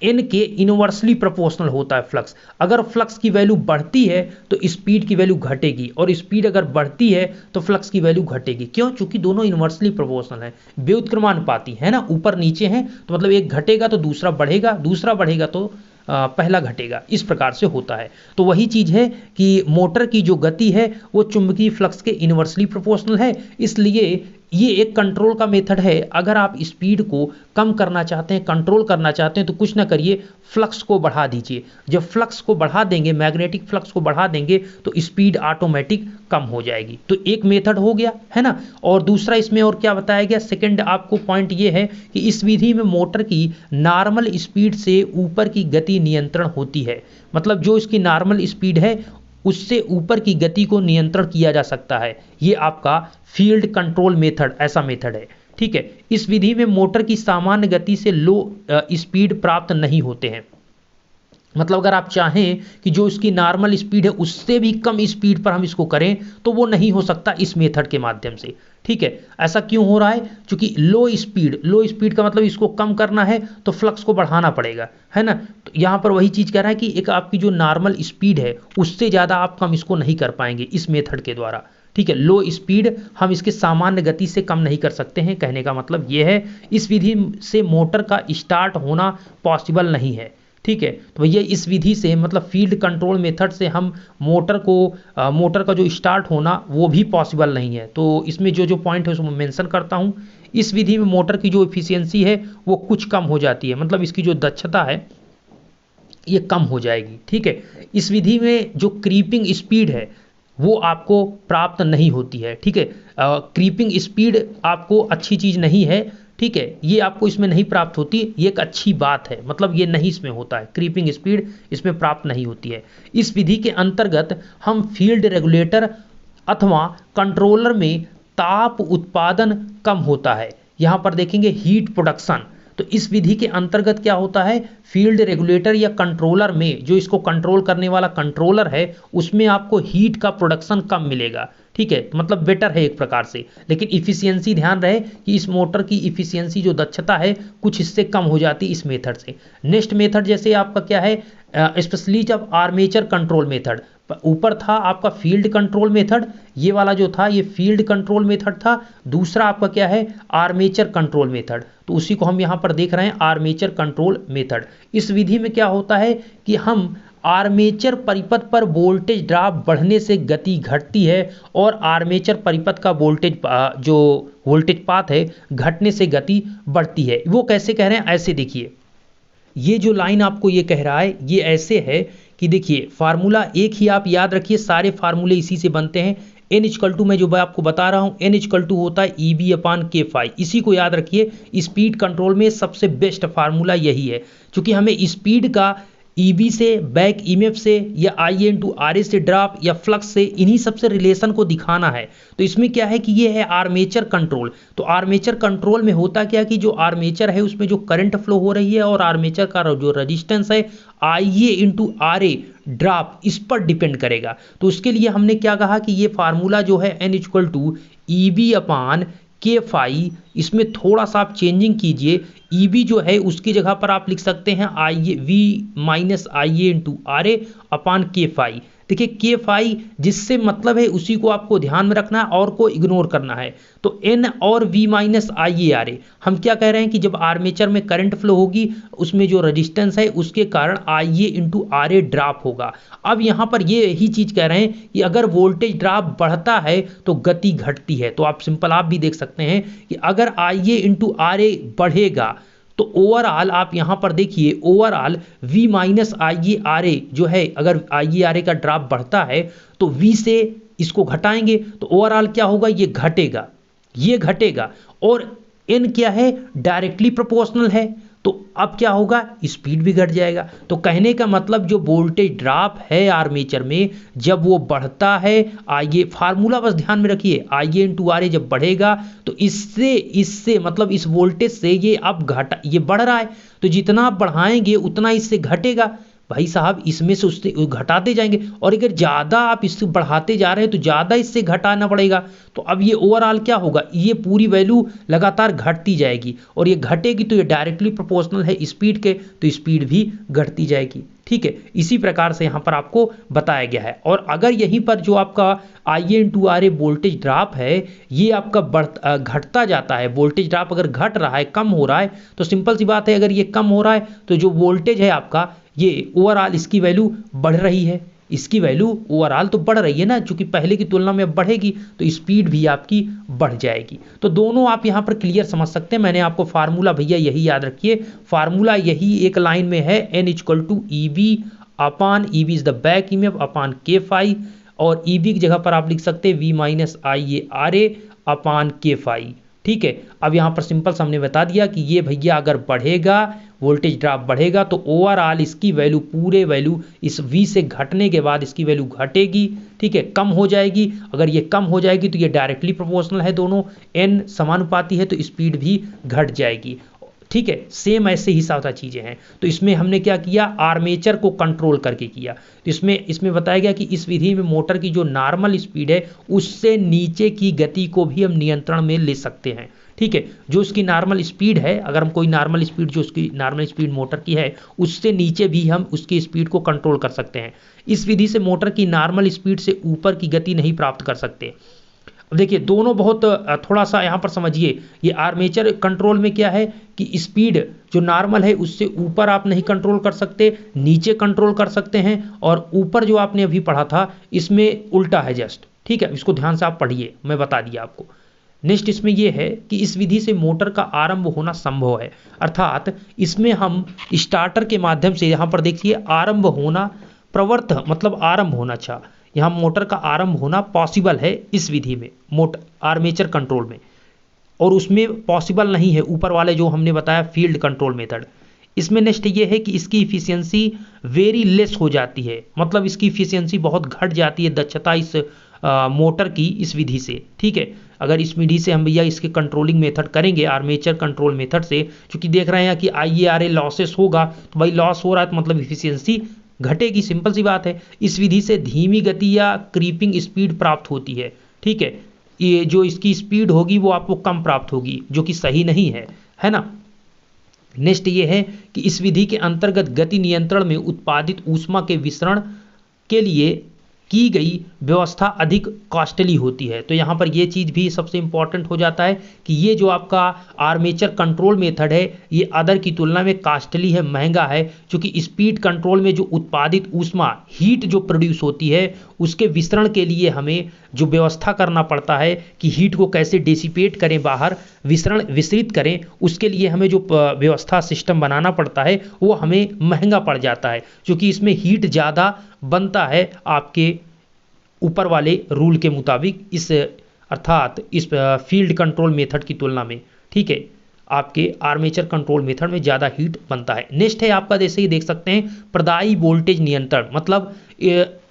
एन के इनवर्सली प्रोपोर्शनल होता है फ्लक्स। अगर फ्लक्स की वैल्यू बढ़ती है तो स्पीड की वैल्यू घटेगी, और स्पीड अगर बढ़ती है तो फ्लक्स की वैल्यू घटेगी। क्यों? चूंकि दोनों इनवर्सली प्रोपोर्शनल है, व्युत्क्रमानुपाती है ना, ऊपर नीचे हैं, तो मतलब एक घटेगा तो दूसरा बढ़ेगा, दूसरा बढ़ेगा तो पहला घटेगा, इस प्रकार से होता है। तो वही चीज है कि मोटर की जो गति है वो चुंबकीय फ्लक्स के इनवर्सली प्रोपोर्शनल है, इसलिए ये एक कंट्रोल का मेथड है। अगर आप स्पीड को कम करना चाहते हैं, कंट्रोल करना चाहते हैं, तो कुछ ना करिए, फ्लक्स को बढ़ा दीजिए। जब फ्लक्स को बढ़ा देंगे, मैग्नेटिक फ्लक्स को बढ़ा देंगे, तो स्पीड ऑटोमेटिक कम हो जाएगी। तो एक मेथड हो गया है ना। और दूसरा इसमें और क्या बताया गया, सेकंड आपको पॉइंट ये है कि इस विधि में मोटर की नॉर्मल स्पीड से ऊपर की गति नियंत्रण होती है। मतलब जो इसकी नॉर्मल स्पीड है उससे ऊपर की गति को नियंत्रण किया जा सकता है। ये आपका फील्ड कंट्रोल मेथड, ऐसा मेथड है। ठीक है, इस विधि में मोटर की सामान्य गति से लो स्पीड प्राप्त नहीं होते हैं। मतलब अगर आप चाहें कि जो इसकी नॉर्मल स्पीड है उससे भी कम स्पीड पर हम इसको करें, तो वो नहीं हो सकता इस मेथड के माध्यम से। ठीक है, ऐसा क्यों हो रहा है, क्योंकि लो स्पीड का मतलब इसको कम करना है तो फ्लक्स को बढ़ाना पड़ेगा, है ना। तो यहाँ पर वही चीज़ कह रहा है कि एक आपकी जो नॉर्मल स्पीड है उससे ज़्यादा आप कम इसको नहीं कर पाएंगे इस मेथड के द्वारा। ठीक है, लो स्पीड हम इसके सामान्य गति से कम नहीं कर सकते हैं, कहने का मतलब ये है। इस विधि से मोटर का स्टार्ट होना पॉसिबल नहीं है। ठीक है, तो भैया इस विधि से मतलब फील्ड कंट्रोल मेथड से हम मोटर का जो स्टार्ट होना वो भी पॉसिबल नहीं है। तो इसमें जो जो पॉइंट है उसको मैं मेंशन करता हूँ। इस विधि में मोटर की जो एफिशिएंसी है वो कुछ कम हो जाती है, मतलब इसकी जो दक्षता है ये कम हो जाएगी। ठीक है, इस विधि में जो क्रीपिंग स्पीड है वो आपको प्राप्त नहीं होती है। ठीक है, क्रीपिंग स्पीड आपको अच्छी चीज़ नहीं है। ठीक है, ये आपको इसमें नहीं प्राप्त होती, ये एक अच्छी बात है, मतलब ये नहीं इसमें होता है, क्रीपिंग स्पीड इसमें प्राप्त नहीं होती है। इस विधि के अंतर्गत हम फील्ड रेगुलेटर अथवा कंट्रोलर में ताप उत्पादन कम होता है। यहाँ पर देखेंगे हीट प्रोडक्शन। तो इस विधि के अंतर्गत क्या होता है, फील्ड रेगुलेटर या कंट्रोलर में, जो इसको कंट्रोल करने वाला कंट्रोलर है, उसमें आपको हीट का प्रोडक्शन कम मिलेगा। ठीक है, मतलब बेटर है एक प्रकार से, लेकिन इफिशियंसी ध्यान रहे कि इस मोटर की इफिशियंसी जो दक्षता है कुछ इससे कम हो जाती इस मेथड से। नेक्स्ट मेथड जैसे आपका क्या है, स्पेशली जब आर्मेचर कंट्रोल मेथड, ऊपर था आपका फील्ड कंट्रोल मेथड, ये वाला जो था ये फील्ड कंट्रोल मेथड था। दूसरा आपका क्या है, आर्मेचर कंट्रोल मेथड, तो उसी को हम यहाँ पर देख रहे हैं, आर्मेचर कंट्रोल मेथड। इस विधि में क्या होता है कि हम आर्मेचर परिपथ पर वोल्टेज ड्रॉप बढ़ने से गति घटती है और आर्मेचर परिपथ का जो वोल्टेज पाथ है घटने से गति बढ़ती है। वो कैसे कह रहे हैं, ऐसे देखिए, ये जो लाइन आपको ये कह रहा है ये ऐसे है कि देखिए फार्मूला एक ही आप याद रखिए, सारे फार्मूले इसी से बनते हैं। n इक्वल टू, मैं जो आपको बता रहा हूँ, n इक्वल टू होता है EB/K∅, इसी को याद रखिए। स्पीड कंट्रोल में सबसे बेस्ट फार्मूला यही है, क्योंकि हमें स्पीड का EB से, बैक EMF से, या IA/RA से ड्रॉप या फ्लक्स से, इन्हीं सबसे रिलेशन को दिखाना है। तो इसमें क्या है कि ये है आर्मेचर कंट्रोल। तो आर्मेचर कंट्रोल में होता क्या कि जो आर्मेचर है उसमें जो करंट फ्लो हो रही है और आर्मेचर का जो रेजिस्टेंस है IA/RA ड्रॉप, इस पर डिपेंड करेगा। तो उसके लिए हमने क्या कहा कि ये फार्मूला जो है n इक्वल टू EB/K∅, इसमें थोड़ा सा आप चेंजिंग कीजिए। EB जो है उसकी जगह पर आप लिख सकते हैं V-IA/RA/K∅। देखिए K∅ जिससे मतलब है उसी को आपको ध्यान में रखना है और को इग्नोर करना है। तो N और V-IA/RA, हम क्या कह रहे हैं कि जब आर्मेचर में करंट फ्लो होगी उसमें जो रेजिस्टेंस है उसके कारण IA/RA ड्रॉप होगा। अब यहाँ पर ये यही चीज़ कह रहे हैं कि अगर वोल्टेज ड्रॉप बढ़ता है तो गति घटती है। तो आप सिंपल आप भी देख सकते हैं कि अगर IA/RA बढ़ेगा तो ओवरऑल आप यहां पर देखिए, ओवरऑल V-IA/RA जो है, अगर IA/RA का ड्रॉप बढ़ता है तो V से इसको घटाएंगे तो ओवरऑल क्या होगा, ये घटेगा, ये घटेगा। और N क्या है, डायरेक्टली प्रोपोर्शनल है, तो अब क्या होगा, स्पीड भी घट जाएगा। तो कहने का मतलब जो वोल्टेज ड्रॉप है आर्मेचर में जब वो बढ़ता है, आइए फार्मूला बस ध्यान में रखिए, IA/RA जब बढ़ेगा तो इससे मतलब इस वोल्टेज से ये अब ये बढ़ रहा है, तो जितना आप बढ़ाएंगे उतना इससे घटेगा। भाई साहब इसमें से उससे घटाते जाएंगे, और अगर ज़्यादा आप इससे बढ़ाते जा रहे हैं तो ज़्यादा इससे घटाना पड़ेगा। तो अब ये ओवरऑल क्या होगा, ये पूरी वैल्यू लगातार घटती जाएगी, और ये घटेगी तो ये डायरेक्टली प्रोपोर्शनल है स्पीड के, तो स्पीड भी घटती जाएगी। ठीक है, इसी प्रकार से यहाँ पर आपको बताया गया है। और अगर यहीं पर जो आपका IA/RA वोल्टेज ड्रॉप है ये आपका घटता जाता है, वोल्टेज ड्रॉप अगर घट रहा है, कम हो रहा है, तो सिंपल सी बात है अगर ये कम हो रहा है तो जो वोल्टेज है आपका, ये ओवरऑल इसकी वैल्यू बढ़ रही है। इसकी वैल्यू ओवरऑल तो बढ़ रही है ना, चूंकि पहले की तुलना में अब बढ़ेगी तो स्पीड भी आपकी बढ़ जाएगी। तो दोनों आप यहाँ पर क्लियर समझ सकते हैं। मैंने आपको फार्मूला भैया यही याद रखिए, फार्मूला यही एक लाइन में है, n equal to E B upon E B is the back EMF upon K phi, और ई बी की जगह पर आप लिख सकते हैं V minus I A R A upon K phi. ठीक है, अब यहाँ पर सिंपल हमने बता दिया कि ये भैया अगर बढ़ेगा, वोल्टेज ड्रॉप बढ़ेगा तो ओवरऑल इसकी वैल्यू, पूरे वैल्यू इस V से घटने के बाद इसकी वैल्यू घटेगी। ठीक है, कम हो जाएगी। अगर ये कम हो जाएगी तो ये डायरेक्टली प्रोपोर्शनल है, दोनों n समानुपाती है तो स्पीड भी घट जाएगी। ठीक है, सेम ऐसे ही सारा चीज़ें हैं। तो इसमें हमने क्या किया, आर्मेचर को कंट्रोल करके किया। तो इसमें बताया गया कि इस विधि में मोटर की जो नॉर्मल स्पीड है उससे नीचे की गति को भी हम नियंत्रण में ले सकते हैं। ठीक है, जो उसकी नॉर्मल स्पीड है, अगर हम कोई नॉर्मल स्पीड, जो उसकी नॉर्मल स्पीड मोटर की है उससे नीचे भी हम उसकी स्पीड को कंट्रोल कर सकते हैं। इस विधि से मोटर की नॉर्मल स्पीड से ऊपर की गति नहीं प्राप्त कर सकते। अब देखिए दोनों बहुत थोड़ा सा यहाँ पर समझिए, ये आर्मेचर कंट्रोल में क्या है कि स्पीड जो नॉर्मल है उससे ऊपर आप नहीं कंट्रोल कर सकते, नीचे कंट्रोल कर सकते हैं, और ऊपर जो आपने अभी पढ़ा था इसमें उल्टा है जस्ट। ठीक है, इसको ध्यान से आप पढ़िए, मैं बता दिया आपको। नेक्स्ट इसमें यह है कि इस विधि से मोटर का आरंभ होना संभव है, अर्थात इसमें हम स्टार्टर के माध्यम से, यहाँ पर देखिए आरंभ होना, प्रवर्त मतलब आरंभ होना, अच्छा यहाँ मोटर का आरंभ होना पॉसिबल है इस विधि में, मोटर आर्मेचर कंट्रोल में, और उसमें पॉसिबल नहीं है ऊपर वाले जो हमने बताया फील्ड कंट्रोल मेथड। इसमें नेक्स्ट ये है कि इसकी इफिशियंसी वेरी लेस हो जाती है, मतलब इसकी इफिशियंसी बहुत घट जाती है, दक्षता इस मोटर की इस विधि से। ठीक है, अगर इस विधि से हम भैया इसके कंट्रोलिंग मेथड करेंगे आर्मेचर कंट्रोल मेथड से, क्योंकि देख रहे हैं कि IARA लॉसेस होगा, तो भाई लॉस हो रहा है तो मतलब इफिशियंसी घटेगी, सिंपल सी बात है। इस विधि से धीमी गति या क्रीपिंग स्पीड प्राप्त होती है। ठीक है, ये जो इसकी स्पीड होगी वो आपको कम प्राप्त होगी, जो कि सही नहीं है ना। नेक्स्ट ये है कि इस विधि के अंतर्गत गति नियंत्रण में उत्पादित ऊष्मा के विसरण के लिए की गई व्यवस्था अधिक कॉस्टली होती है। तो यहाँ पर ये चीज़ भी सबसे इंपॉर्टेंट हो जाता है कि ये जो आपका आर्मेचर कंट्रोल मेथड है ये अदर की तुलना में कॉस्टली है, महंगा है, क्योंकि स्पीड कंट्रोल में जो उत्पादित ऊष्मा, हीट जो प्रोड्यूस होती है उसके विसरण के लिए हमें जो व्यवस्था करना पड़ता है कि हीट को कैसे डिसिपेट करें, बाहर विसरित करें, उसके लिए हमें जो व्यवस्था सिस्टम बनाना पड़ता है वो हमें महंगा पड़ जाता है, क्योंकि इसमें हीट ज़्यादा बनता है आपके ऊपर वाले रूल के मुताबिक, इस अर्थात इस फील्ड कंट्रोल मेथड की तुलना में। ठीक है, आपके आर्मेचर कंट्रोल मेथड में ज़्यादा हीट बनता है। नेक्स्ट है आपका, जैसे ही देख सकते हैं, प्रदायी वोल्टेज नियंत्रण, मतलब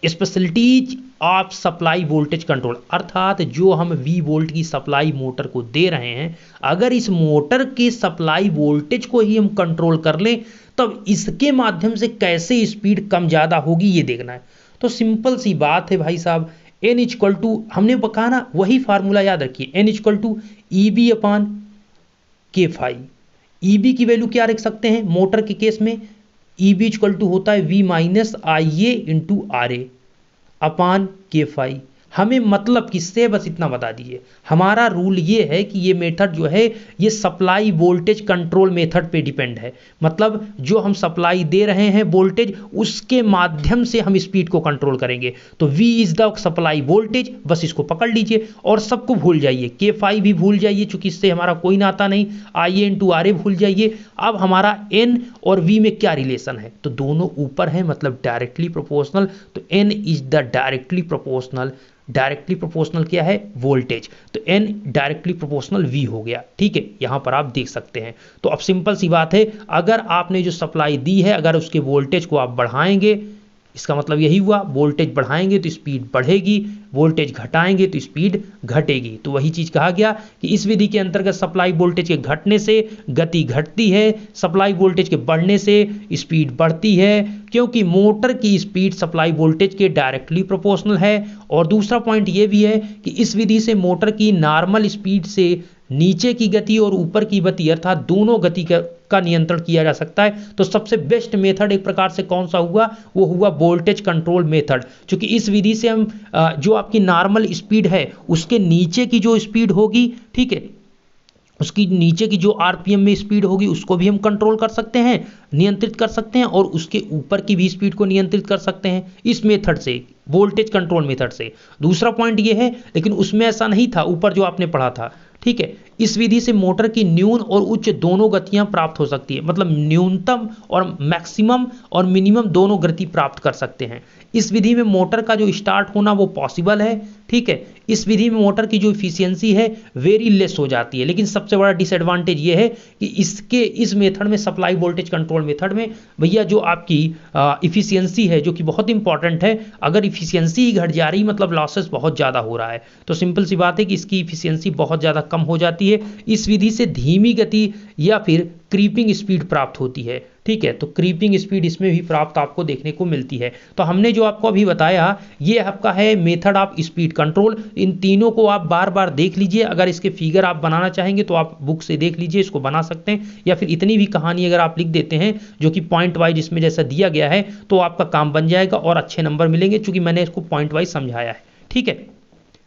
specialities of supply voltage control, अर्थात जो हम V वोल्ट की सप्लाई मोटर को दे रहे हैं, अगर इस मोटर के सप्लाई वोल्टेज को ही हम कंट्रोल कर लें तब इसके माध्यम से कैसे स्पीड कम ज़्यादा होगी ये देखना है। तो सिंपल सी बात है भाई साहब, n इक्वल टू, हमने बका ना वही फार्मूला याद रखिए, n equal to E B upon K phi. E B की वैल्यू क्या रख सकते हैं मोटर के केस में, ई बी इक्वल टू होता है V minus I A into R A upon K phi. हमें मतलब किससे, बस इतना बता दीजिए, हमारा रूल ये है कि ये मेथड जो है ये सप्लाई वोल्टेज कंट्रोल मेथड पे डिपेंड है, मतलब जो हम सप्लाई दे रहे हैं वोल्टेज उसके माध्यम से हम स्पीड को कंट्रोल करेंगे। तो V is the supply voltage, बस इसको पकड़ लीजिए और सबको भूल जाइए, के फाई भी भूल जाइए चूंकि इससे हमारा कोई नाता नहीं, आई ए इंटू आर ए भूल जाइए। अब हमारा N और V में क्या रिलेशन है, तो दोनों ऊपर है, मतलब डायरेक्टली प्रोपोर्शनल, तो N is the directly proportional. Directly proportional क्या है, वोल्टेज, तो N डायरेक्टली प्रोपोर्शनल V हो गया। ठीक है, यहां पर आप देख सकते हैं। तो अब सिंपल सी बात है, अगर आपने जो सप्लाई दी है अगर उसके वोल्टेज को आप बढ़ाएंगे, इसका मतलब यही हुआ, वोल्टेज बढ़ाएंगे तो स्पीड बढ़ेगी, वोल्टेज घटाएंगे तो स्पीड घटेगी। तो वही चीज़ कहा गया कि इस विधि के अंतर्गत सप्लाई वोल्टेज के घटने से गति घटती है, सप्लाई वोल्टेज के बढ़ने से स्पीड बढ़ती है, क्योंकि मोटर की स्पीड सप्लाई वोल्टेज के डायरेक्टली प्रोपोर्शनल है। और दूसरा पॉइंट ये भी है कि इस विधि से मोटर की नॉर्मल स्पीड से नीचे की गति और ऊपर की गति, अर्थात दोनों गति का नियंत्रण किया जा सकता है। तो सबसे बेस्ट मेथड एक प्रकार से कौन सा हुआ, वो हुआ वोल्टेज कंट्रोल मेथड, क्योंकि इस विधि से हम जो आपकी नॉर्मल स्पीड है उसके नीचे की जो स्पीड होगी, ठीक है, उसकी नीचे की जो आरपीएम में स्पीड होगी उसको भी हम कंट्रोल कर सकते हैं, नियंत्रित कर सकते हैं, और उसके ऊपर की भी स्पीड को नियंत्रित कर सकते हैं इस मेथड से, वोल्टेज कंट्रोल मेथड से। दूसरा पॉइंट ये है, लेकिन उसमें ऐसा नहीं था ऊपर जो आपने पढ़ा था, ठीक है। इस विधि से मोटर की न्यून और उच्च दोनों गतियां प्राप्त हो सकती है, मतलब न्यूनतम और मैक्सिमम और मिनिमम दोनों गति प्राप्त कर सकते हैं। इस विधि में मोटर का जो स्टार्ट होना वो पॉसिबल है, ठीक है। इस विधि में मोटर की जो इफिशियंसी है वेरी लेस हो जाती है, लेकिन सबसे बड़ा डिसएडवांटेज ये है कि इस मेथड में, सप्लाई वोल्टेज कंट्रोल मेथड में भैया, जो आपकी इफिशियंसी है जो कि बहुत इंपॉर्टेंट है, अगर इफिशियंसी ही घट जा रही मतलब लॉसेस बहुत ज़्यादा हो रहा है, तो सिंपल सी बात है कि इसकी इफिशियंसी बहुत ज़्यादा कम हो जाती है। इस विधि से धीमी गति या फिर क्रीपिंग स्पीड प्राप्त होती है, ठीक है। तो क्रीपिंग स्पीड इसमें भी प्राप्त आपको देखने को मिलती है। तो हमने जो आपको अभी बताया ये आपका है मेथड ऑफ स्पीड कंट्रोल। इन तीनों को आप बार बार देख लीजिए, अगर इसके फिगर आप बनाना चाहेंगे तो आप बुक से देख लीजिए, इसको बना सकते हैं, या फिर इतनी भी कहानी अगर आप लिख देते हैं जो कि पॉइंट वाइज इसमें जैसा दिया गया है तो आपका काम बन जाएगा और अच्छे नंबर मिलेंगे, चूंकि मैंने इसको पॉइंट वाइज समझाया है, ठीक है।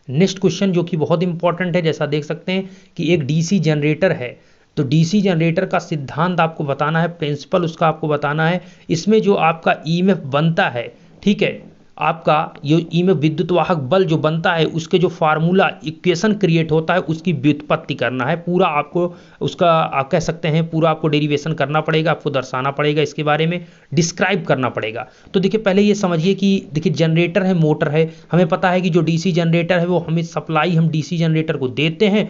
नेक्स्ट क्वेश्चन जो कि बहुत इंपॉर्टेंट है, जैसा देख सकते हैं कि एक डीसी जनरेटर है, तो डीसी जनरेटर का सिद्धांत आपको बताना है, प्रिंसिपल उसका आपको बताना है। इसमें जो आपका ईएमएफ बनता है, ठीक है, आपका ये ईएमएफ विद्युत वाहक बल जो बनता है उसके जो फार्मूला इक्वेशन क्रिएट होता है उसकी व्युत्पत्ति करना है, पूरा आपको उसका आप कह सकते हैं पूरा आपको डेरिवेशन करना पड़ेगा, आपको दर्शाना पड़ेगा, इसके बारे में डिस्क्राइब करना पड़ेगा। तो देखिए पहले ये समझिए कि देखिए जनरेटर है, मोटर है, हमें पता है कि जो डीसी जनरेटर है वो हमें सप्लाई हम डीसी जनरेटर को देते हैं,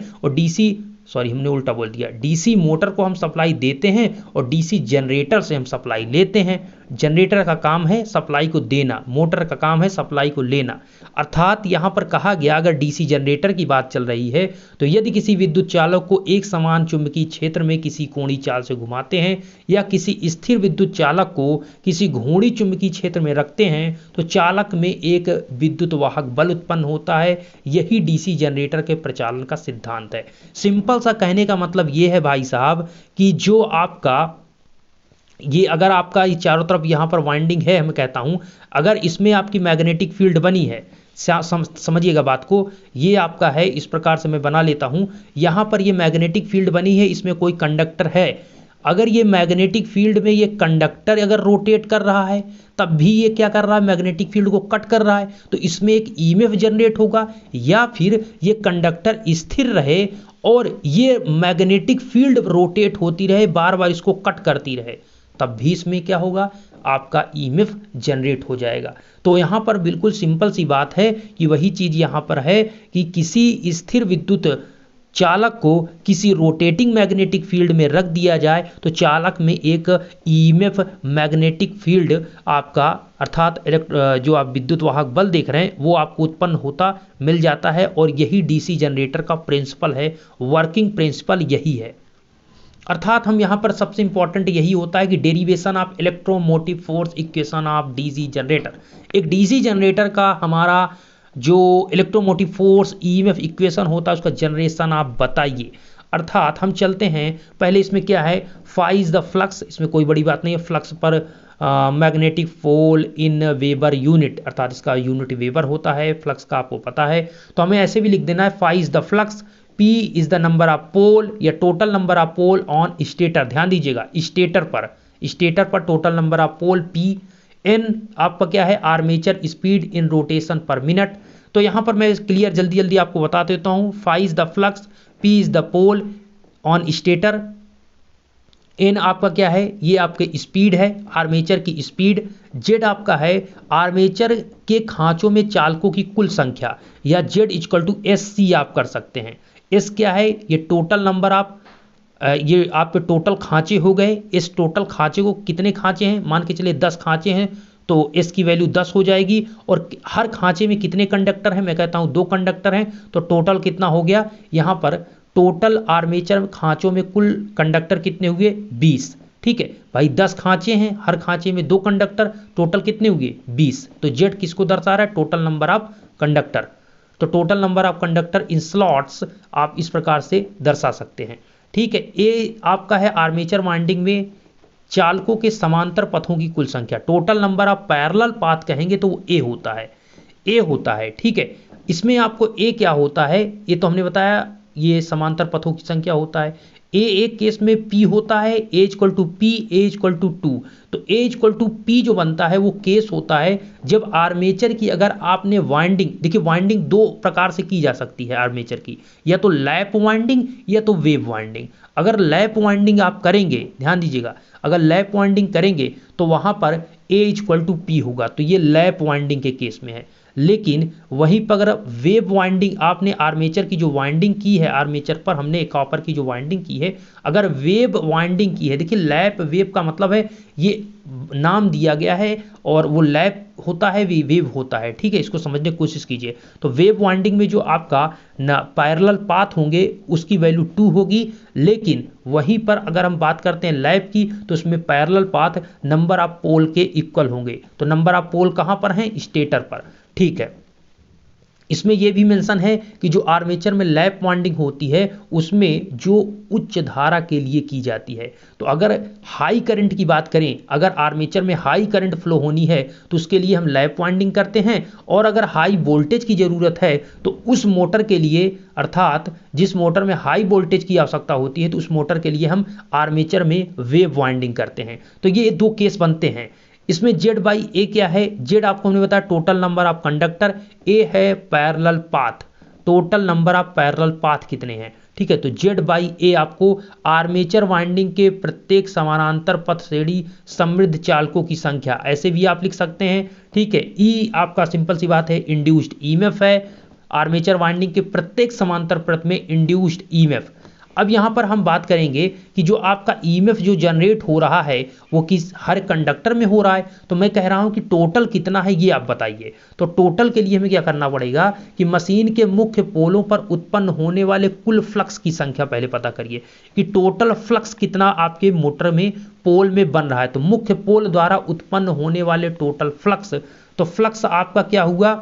और हमने उल्टा बोल दिया, डीसी मोटर को हम सप्लाई देते हैं और डीसी जनरेटर से हम सप्लाई लेते हैं। जनरेटर का काम है सप्लाई को देना, मोटर का काम है सप्लाई को लेना। अर्थात यहां पर कहा गया, अगर डीसी जनरेटर की बात चल रही है तो यदि किसी विद्युत चालक को एक समान चुंबकीय क्षेत्र में किसी कोणीय चाल से घुमाते हैं या किसी स्थिर विद्युत चालक को किसी घूर्णी चुंबकीय क्षेत्र में रखते हैं तो चालक में एक विद्युत वाहक बल उत्पन्न होता है। यही डीसी जनरेटर के प्रचालन का सिद्धांत है। सिंपल सा कहने का मतलब ये है भाई साहब कि जो आपका ये, अगर आपका ये चारों तरफ यहाँ पर वाइंडिंग है, मैं कहता हूँ अगर इसमें आपकी मैग्नेटिक फील्ड बनी है, समझिएगा बात को, ये आपका है इस प्रकार से मैं बना लेता हूँ, यहाँ पर ये मैग्नेटिक फील्ड बनी है, इसमें कोई कंडक्टर है, अगर ये मैग्नेटिक फील्ड में ये कंडक्टर अगर रोटेट कर रहा है तब भी ये क्या कर रहा है, मैग्नेटिक फील्ड को कट कर रहा है, तो इसमें एक ईएमएफ जनरेट होगा, या फिर ये कंडक्टर स्थिर रहे और ये मैग्नेटिक फील्ड रोटेट होती रहे, बार बार इसको कट करती रहे, तब भी इसमें क्या होगा, आपका ईएमएफ जनरेट हो जाएगा। तो यहाँ पर बिल्कुल सिंपल सी बात है कि वही चीज़ यहाँ पर है कि किसी स्थिर विद्युत चालक को किसी रोटेटिंग मैग्नेटिक फील्ड में रख दिया जाए तो चालक में एक ईएमएफ मैग्नेटिक फील्ड आपका, अर्थात जो आप विद्युत वाहक बल देख रहे हैं वो आपको उत्पन्न होता मिल जाता है, और यही डीसी जनरेटर का प्रिंसिपल है, वर्किंग प्रिंसिपल यही है। अर्थात हम यहाँ पर सबसे इंपॉर्टेंट यही होता है कि derivation of electromotive force equation of DC generator. एक डीसी जनरेटर का हमारा जो इलेक्ट्रोमोटिव फोर्स ईएमएफ इक्वेशन होता है उसका जनरेशन आप बताइए। अर्थात हम चलते हैं पहले, इसमें क्या है, फाई इज द फ्लक्स, इसमें कोई बड़ी बात नहीं है, फ्लक्स पर मैग्नेटिक पोल इन वेबर यूनिट, अर्थात इसका यूनिट वेबर होता है, फ्लक्स का आपको पता है, तो हमें ऐसे भी लिख देना है, phi is the flux, P is the number of pole या total number of pole on stator. ध्यान दीजिएगा स्टेटर पर total number of pole P, N आपका क्या है, armature speed in rotation per minute. तो यहां पर मैं क्लियर जल्दी जल्दी आपको बता देता हूं, phi is the flux, P is the pole on stator, N आपका क्या है, ये आपके स्पीड है, आर्मेचर की स्पीड, Z आपका है आर्मेचर के खांचों में चालकों की कुल संख्या, या Z इक्वल टू SC आप कर सकते हैं। S क्या है, ये टोटल नंबर ऑफ, ये आपके टोटल खांचे हो गए, इस टोटल खांचे को कितने खांचे हैं, मान के चलिए 10 खांचे हैं तो S की वैल्यू 10 हो जाएगी, और हर खांचे में कितने कंडक्टर हैं, मैं कहता हूं 2 कंडक्टर हैं, तो टोटल कितना हो गया, यहां पर टोटल आर्मेचर खांचों में कुल कंडक्टर कितने हुए, 20। ठीक है भाई, 10 खांचे हैं, हर खांचे में 2 कंडक्टर, टोटल कितने हुए, 20। तो Z किसको दर्शा रहा है, टोटल नंबर ऑफ कंडक्टर। तो total number of conductor in slots आप इस प्रकार से दर्शा सकते हैं। ठीक है, ए आपका है आर्मेचर वाइंडिंग में चालकों के समांतर पथों की कुल संख्या, total number of parallel path कहेंगे तो वो ए होता है, ठीक है। इसमें आपको ए क्या होता है, ये तो हमने बताया ये समांतर पथों की संख्या होता है। एक केस में P होता है A equal to P, A equal to 2। तो A इक्वल टू P जो बनता है वो केस होता है जब आर्मेचर की अगर आपने वाइंडिंग, देखिए वाइंडिंग दो प्रकार से की जा सकती है आर्मेचर की, या तो लैप वाइंडिंग या तो वेव वाइंडिंग। अगर लैप वाइंडिंग आप करेंगे, ध्यान दीजिएगा, अगर लैप वाइंडिंग करेंगे तो वहां पर A इक्वल टू P होगा, तो ये लैप वाइंडिंग के केस में है। लेकिन वहीं पर अगर वेव वाइंडिंग आपने आर्मेचर की जो वाइंडिंग की है, आर्मेचर पर हमने कॉपर की जो वाइंडिंग की है, अगर वेव वाइंडिंग की है, देखिए लैप वेव का मतलब है ये नाम दिया गया है और वो लैप होता है, वेव होता है, ठीक है, इसको समझने की कोशिश कीजिए। तो वेव वाइंडिंग में जो आपका ना पैरेलल पाथ होंगे उसकी वैल्यू 2 होगी, लेकिन वहीं पर अगर हम बात करते हैं लैप की तो उसमें पैरेलल पाथ नंबर ऑफ पोल के इक्वल होंगे। तो नंबर ऑफ पोल कहां पर हैं? स्टेटर पर, ठीक है। इसमें यह भी मेंशन है कि जो आर्मेचर में लैप वाइंडिंग होती है उसमें जो उच्च धारा के लिए की जाती है। तो अगर हाई करंट की बात करें, अगर आर्मेचर में हाई करंट फ्लो होनी है तो उसके लिए हम लैप वाइंडिंग करते हैं, और अगर हाई वोल्टेज की जरूरत है तो उस मोटर के लिए, अर्थात जिस मोटर में हाई वोल्टेज की आवश्यकता होती है, तो उस मोटर के लिए हम आर्मेचर में वेव वाइंडिंग करते हैं। तो ये दो केस बनते हैं। इसमें Z बाई ए क्या है? Z आपको हमने बताया total number of conductor, A है parallel path, total number of parallel path कितने हैं, ठीक है। तो Z बाई ए आपको आर्मेचर वाइंडिंग के प्रत्येक समानांतर पथ श्रेणी समृद्ध चालकों की संख्या, ऐसे भी आप लिख सकते हैं, ठीक है। E आपका सिंपल सी बात है इंड्यूस्ड ईएमएफ है, आर्मेचर वाइंडिंग के प्रत्येक समांतर पथ में इंड्यूस्ड ईएमएफ। अब यहां पर हम बात करेंगे कि जो आपका ईएमएफ जो जनरेट हो रहा है वो किस हर कंडक्टर में हो रहा है। तो मैं कह रहा हूं कि टोटल कितना है ये आप बताइए। तो टोटल के लिए हमें क्या करना पड़ेगा कि मशीन के मुख्य पोलों पर उत्पन्न होने वाले कुल फ्लक्स की संख्या पहले पता करिए कि टोटल फ्लक्स कितना आपके मोटर में पोल में बन रहा है। तो मुख्य पोल द्वारा उत्पन्न होने वाले टोटल फ्लक्स, तो फ्लक्स आपका क्या हुआ?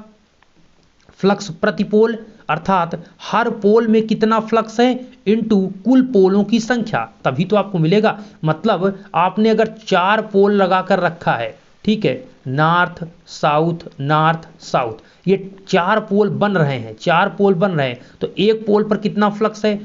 फ्लक्स प्रति पोल, अर्थात हर पोल में कितना फ्लक्स है इनटू कुल पोलों की संख्या, तभी तो आपको मिलेगा। मतलब आपने अगर 4 पोल लगाकर रखा है, ठीक है, नॉर्थ साउथ, ये 4 पोल बन रहे हैं, 4 पोल बन रहे हैं, तो एक पोल पर कितना फ्लक्स है?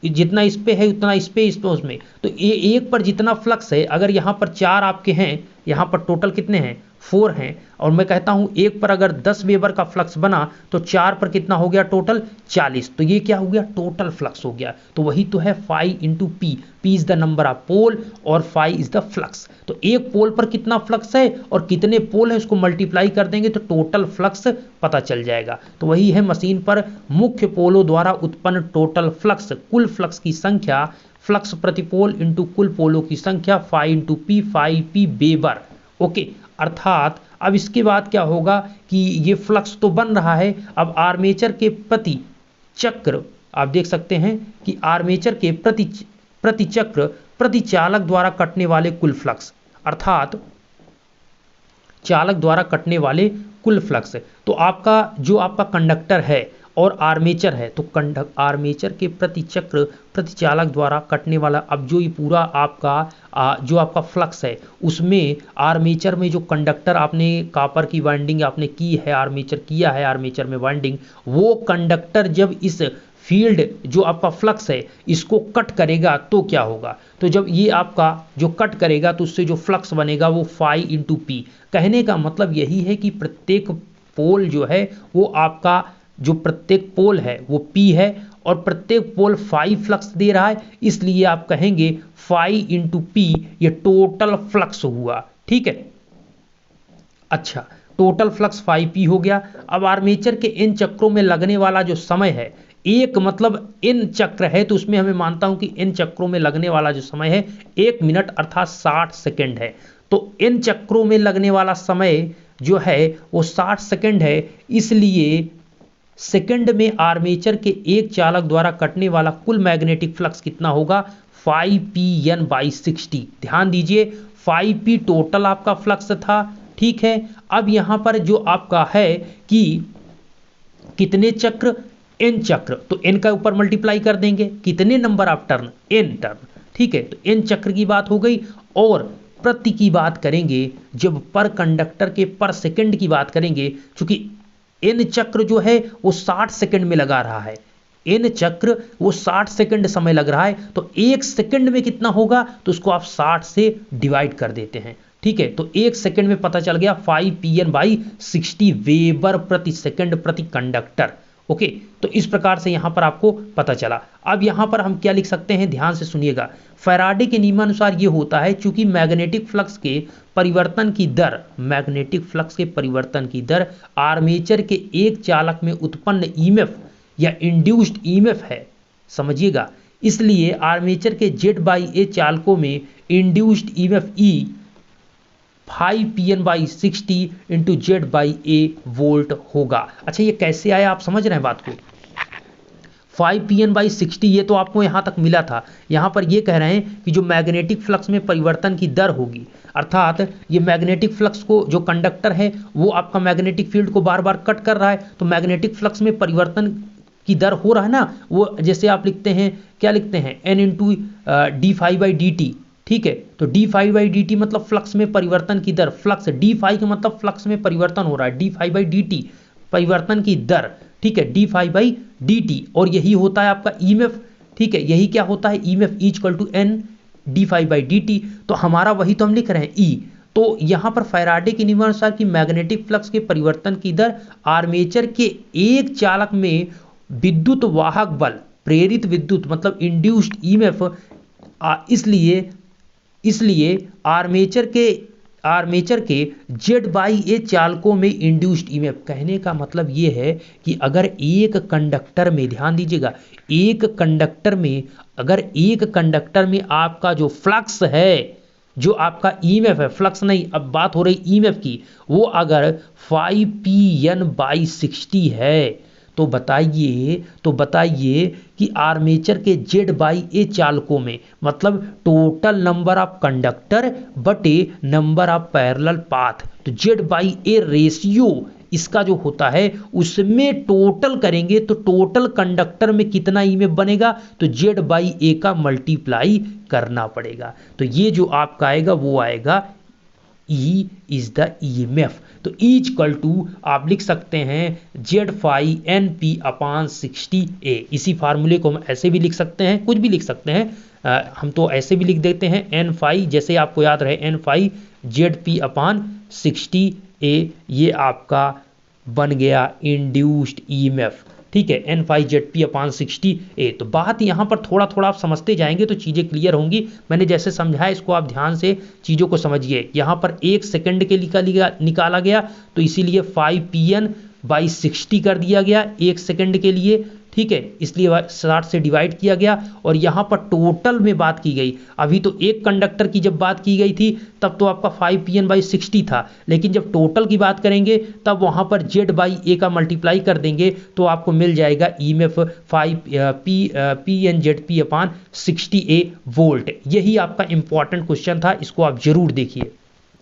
जितना इस पे है उतना इस पे उसमें। तो ये एक पर जितना फ्लक्स है, अगर यहाँ पर 4 आपके हैं, यहाँ पर टोटल कितने हैं? 4 हैं, और मैं कहता हूं एक पर अगर 10 वेबर का फ्लक्स बना तो 4 पर कितना हो गया? टोटल 40। तो ये क्या हो गया? टोटल फ्लक्स हो गया। तो वही तो है phi into P, P is the number of pole और फाई इज द फ्लक्स। तो एक पोल पर कितना फ्लक्स है और कितने पोल है उसको मल्टीप्लाई कर देंगे तो टोटल फ्लक्स पता चल जाएगा। तो वही है मशीन पर मुख्य पोलों द्वारा उत्पन्न टोटल फ्लक्स, कुल फ्लक्स की संख्या, फ्लक्स प्रति पोल इंटू कुल पोलों की संख्या, phi into P, phi P weber, okay. अर्थात अब इसके बाद क्या होगा कि ये फ्लक्स तो बन रहा है, अब आर्मेचर के प्रति चक्र आप देख सकते हैं कि आर्मेचर के प्रति चक्र प्रति चालक द्वारा कटने वाले कुल फ्लक्स, अर्थात चालक द्वारा कटने वाले कुल फ्लक्स। तो आपका जो आपका कंडक्टर है और आर्मेचर है, तो आर्मेचर के प्रति चक्र प्रति चालक द्वारा कटने वाला, अब जो ये पूरा आपका जो आपका फ्लक्स है उसमें आर्मेचर में जो कंडक्टर आपने कॉपर की वाइंडिंग आपने की है, आर्मेचर किया है, आर्मेचर में वाइंडिंग, वो कंडक्टर जब इस फील्ड जो आपका फ्लक्स है इसको कट करेगा तो क्या होगा? तो जब ये आपका जो कट करेगा तो उससे जो फ्लक्स बनेगा वो फाई इंटू पी। कहने का मतलब यही है कि प्रत्येक पोल जो है वो आपका, जो प्रत्येक पोल है वो P है और प्रत्येक पोल फाई फ्लक्स दे रहा है, इसलिए आप कहेंगे फाई इंटू पी, ये टोटल फ्लक्स हुआ, ठीक है। अच्छा, टोटल फ्लक्स फाई पी हो गया। अब आर्मेचर के इन चक्रों में लगने वाला जो समय है, एक मतलब इन चक्र है तो उसमें हमें मानता हूं कि इन चक्रों में लगने वाला जो समय है 1 मिनट अर्थात 60 सेकेंड है। तो इन चक्रों में लगने वाला समय जो है वो 60 सेकेंड है, इसलिए सेकंड में आर्मेचर के एक चालक द्वारा कटने वाला कुल मैग्नेटिक फ्लक्स कितना होगा? 5pn/60। ध्यान दीजिए 5p टोटल आपका फ्लक्स था, ठीक है। अब यहां पर जो आपका है कि कितने चक्र? n चक्र, तो n का ऊपर मल्टीप्लाई कर देंगे, कितने number of turn? n turn, ठीक है। तो n चक्र की बात हो गई। और प्रति की बात करेंगे, जब पर कंडक्टर के पर सेकंड की बात करेंगे, क्योंकि n चक्र जो है वो 60 सेकंड में लगा रहा है, n चक्र, वो 60 सेकंड समय लग रहा है, तो 1 सेकंड में कितना होगा, तो उसको आप 60 से डिवाइड कर देते हैं। ठीक है, तो 1 सेकंड में पता चल गया 5 pn/60 वेबर प्रति सेकंड प्रति कंडक्टर। ओके, तो इस प्रकार से यहां पर आपको पता चला। अब यहां पर हम क्या लिख सकते हैं, ध्यान से सुनिएगा। फैराडे के नियमानुसार ये होता है, चूंकि मैग्नेटिक फ्लक्स के परिवर्तन की दर, मैग्नेटिक फ्लक्स के परिवर्तन की दर आर्मेचर के एक चालक में उत्पन्न ईएमएफ या इंड्यूस्ड ईएमएफ है, समझिएगा। इसलिए आर्मेचर के Z/A चालकों में induced EMF E 5 pn/60 into Z/A volt होगा। अच्छा, ये कैसे आया, आप समझ रहे हैं बात को। 5 pn/60 ये तो आपको यहां तक मिला था। यहां पर ये कह रहे हैं कि जो मैग्नेटिक फ्लक्स में परिवर्तन की दर होगी, अर्थात ये मैग्नेटिक फ्लक्स को, जो कंडक्टर है वो आपका मैग्नेटिक फील्ड को बार बार कट कर रहा है, तो मैग्नेटिक फ्लक्स में परिवर्तन की दर हो रहा है ना, वो जैसे आप लिखते हैं, क्या लिखते हैं, n इंटू d∅dt। ठीक है, तो d∅dt मतलब फ्लक्स में परिवर्तन की दर, फ्लक्स d∅ का मतलब फ्लक्स में परिवर्तन हो रहा है, d∅dt परिवर्तन की दर। ठीक है, d∅dt, और यही होता है आपका ईएमएफ। ठीक है, यही क्या होता है, ईएमएफ n d∅dt। तो हमारा वही तो हम लिख रहे हैं E। तो यहां पर फैराडे के नियमानुसार कि मैग्नेटिक फ्लक्स के परिवर्तन की दर आर्मेचर के एक चालक में विद्युत वाहक बल, प्रेरित विद्युत मतलब इंड्यूस्ड ईएमएफ, इसलिए आर्मेचर के Z/A चालकों में इंड्यूस्ड ईएमएफ। कहने का मतलब ये है कि अगर एक कंडक्टर में, ध्यान दीजिएगा, एक कंडक्टर में आपका जो फ्लक्स है, जो आपका ईएमएफ है, फ्लक्स नहीं, अब बात हो रही ईएमएफ की, वो अगर 5 pn/60 है, तो बताइए कि आर्मेचर के Z/A चालकों में, मतलब टोटल नंबर ऑफ कंडक्टर बटे नंबर ऑफ पैरेलल पाथ, तो Z/A रेशियो इसका जो होता है उसमें टोटल करेंगे तो टोटल कंडक्टर में कितना ईएमएफ बनेगा, तो Z/A का मल्टीप्लाई करना पड़ेगा। तो ये जो आपका आएगा वो आएगा E इज द EMF। तो E इक्वल टू आप लिख सकते हैं Z∅NP/60A। इसी फार्मूले को हम ऐसे भी लिख सकते हैं, कुछ भी लिख सकते हैं, हम तो ऐसे भी लिख देते हैं N∅, जैसे आपको याद रहे N∅ ZP/60A, ये आपका बन गया इंड्यूस्ड EMF। ठीक है, N∅ ZP/60A। तो बात यहाँ पर थोड़ा थोड़ा आप समझते जाएंगे तो चीज़ें क्लियर होंगी। मैंने जैसे समझाया इसको आप ध्यान से चीज़ों को समझिए। यहाँ पर 1 सेकंड के लिए निकाला गया, तो इसीलिए 5 pn/60 कर दिया गया 1 सेकंड के लिए। ठीक है, इसलिए 60 से डिवाइड किया गया, और यहाँ पर टोटल में बात की गई। अभी तो एक कंडक्टर की जब बात की गई थी तब तो आपका 5 pn/60 था, लेकिन जब टोटल की बात करेंगे तब वहाँ पर Z/A का मल्टीप्लाई कर देंगे तो आपको मिल जाएगा EMF 5 pn/ZP/60A वोल्ट। यही आपका इंपॉर्टेंट क्वेश्चन था, इसको आप जरूर देखिए।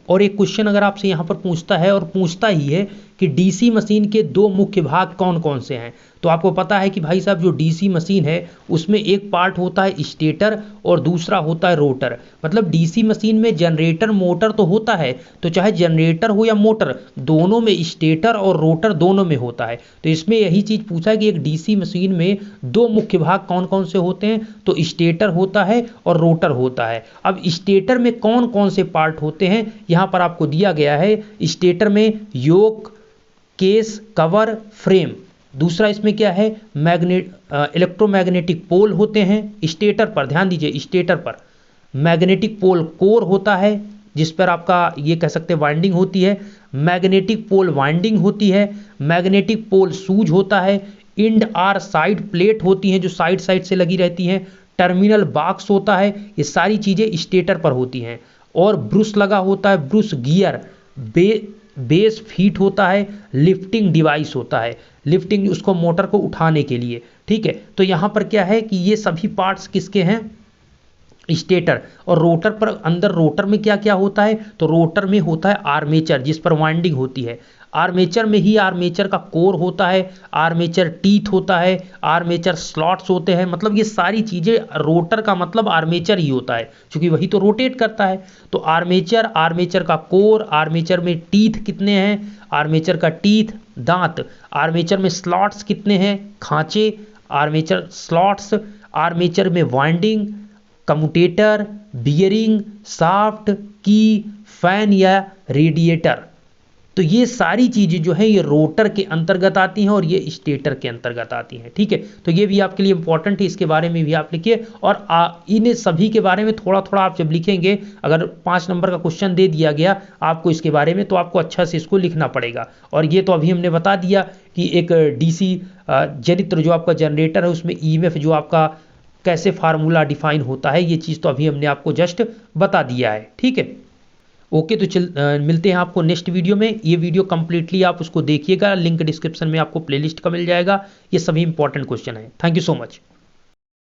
और एक क्वेश्चन अगर आपसे यहाँ पर पूछता है, और पूछता ही है कि डीसी मशीन के 2 मुख्य भाग कौन कौन से हैं, तो आपको पता है कि भाई साहब जो डीसी मशीन है उसमें एक पार्ट होता है स्टेटर और दूसरा होता है रोटर। मतलब डीसी मशीन में जनरेटर मोटर तो होता है, तो चाहे जनरेटर हो या मोटर, दोनों में स्टेटर और रोटर दोनों में होता है। तो इसमें यही चीज़ पूछा है कि एक डीसी मशीन में 2 मुख्य भाग कौन कौन से होते हैं, तो स्टेटर होता है और रोटर होता है। अब स्टेटर में कौन कौन से पार्ट होते हैं यहाँ पर आपको दिया गया है। स्टेटर में योक, केस, कवर, फ्रेम। दूसरा इसमें क्या है, इलेक्ट्रोमैग्नेटिक पोल होते हैं स्टेटर पर। ध्यान दीजिए, स्टेटर पर मैग्नेटिक पोल कोर होता है जिस पर आपका ये कह सकते हैं वाइंडिंग होती है। मैग्नेटिक पोल वाइंडिंग होती है। मैग्नेटिक पोल सूज होता है। इंड आर साइड प्लेट होती हैं जो साइड साइड से लगी रहती हैं। टर्मिनल बॉक्स होता है। ये सारी चीज़ें स्टेटर पर होती हैं। और ब्रूस लगा होता है, ब्रूस गियर, बेस फीट होता है, लिफ्टिंग डिवाइस होता है, लिफ्टिंग उसको मोटर को उठाने के लिए। ठीक है, तो यहाँ पर क्या है कि ये सभी पार्ट्स किसके हैं, स्टेटर। और रोटर पर, अंदर रोटर में क्या क्या होता है, तो रोटर में होता है आर्मेचर जिस पर वाइंडिंग होती है। आर्मेचर में ही आर्मेचर का कोर होता है, आर्मेचर टीथ होता है, आर्मेचर स्लॉट्स होते हैं। मतलब ये सारी चीज़ें, रोटर का मतलब आर्मेचर ही होता है क्योंकि वही तो रोटेट करता है। तो आर्मेचर, आर्मेचर का कोर, आर्मेचर में टीथ कितने हैं, आर्मेचर का टीथ दांत, आर्मेचर में स्लॉट्स कितने हैं, खांचे, आर्मेचर स्लॉट्स, आर्मेचर में वाइंडिंग, कम्यूटेटर, बियरिंग, शाफ्ट, की, फैन या रेडिएटर। तो ये सारी चीजें जो है ये रोटर के अंतर्गत आती हैं और ये स्टेटर के अंतर्गत आती हैं। ठीक है, तो ये भी आपके लिए इंपॉर्टेंट है, इसके बारे में भी आप लिखिए। और इन सभी के बारे में थोड़ा थोड़ा आप जब लिखेंगे, अगर 5 नंबर का क्वेश्चन दे दिया गया आपको इसके बारे में, तो आपको अच्छा से इसको लिखना पड़ेगा। और ये तो अभी हमने बता दिया कि एक डीसी जनित्र जो आपका जनरेटर है उसमें ईएमएफ जो आपका कैसे फार्मूला डिफाइन होता है, ये चीज़ तो अभी हमने आपको जस्ट बता दिया है। ठीक है, ओके, तो मिलते हैं आपको नेक्स्ट वीडियो में। ये वीडियो कंप्लीटली आप उसको देखिएगा, लिंक डिस्क्रिप्शन में आपको प्लेलिस्ट का मिल जाएगा। ये सभी इंपॉर्टेंट क्वेश्चन है। Thank you so much.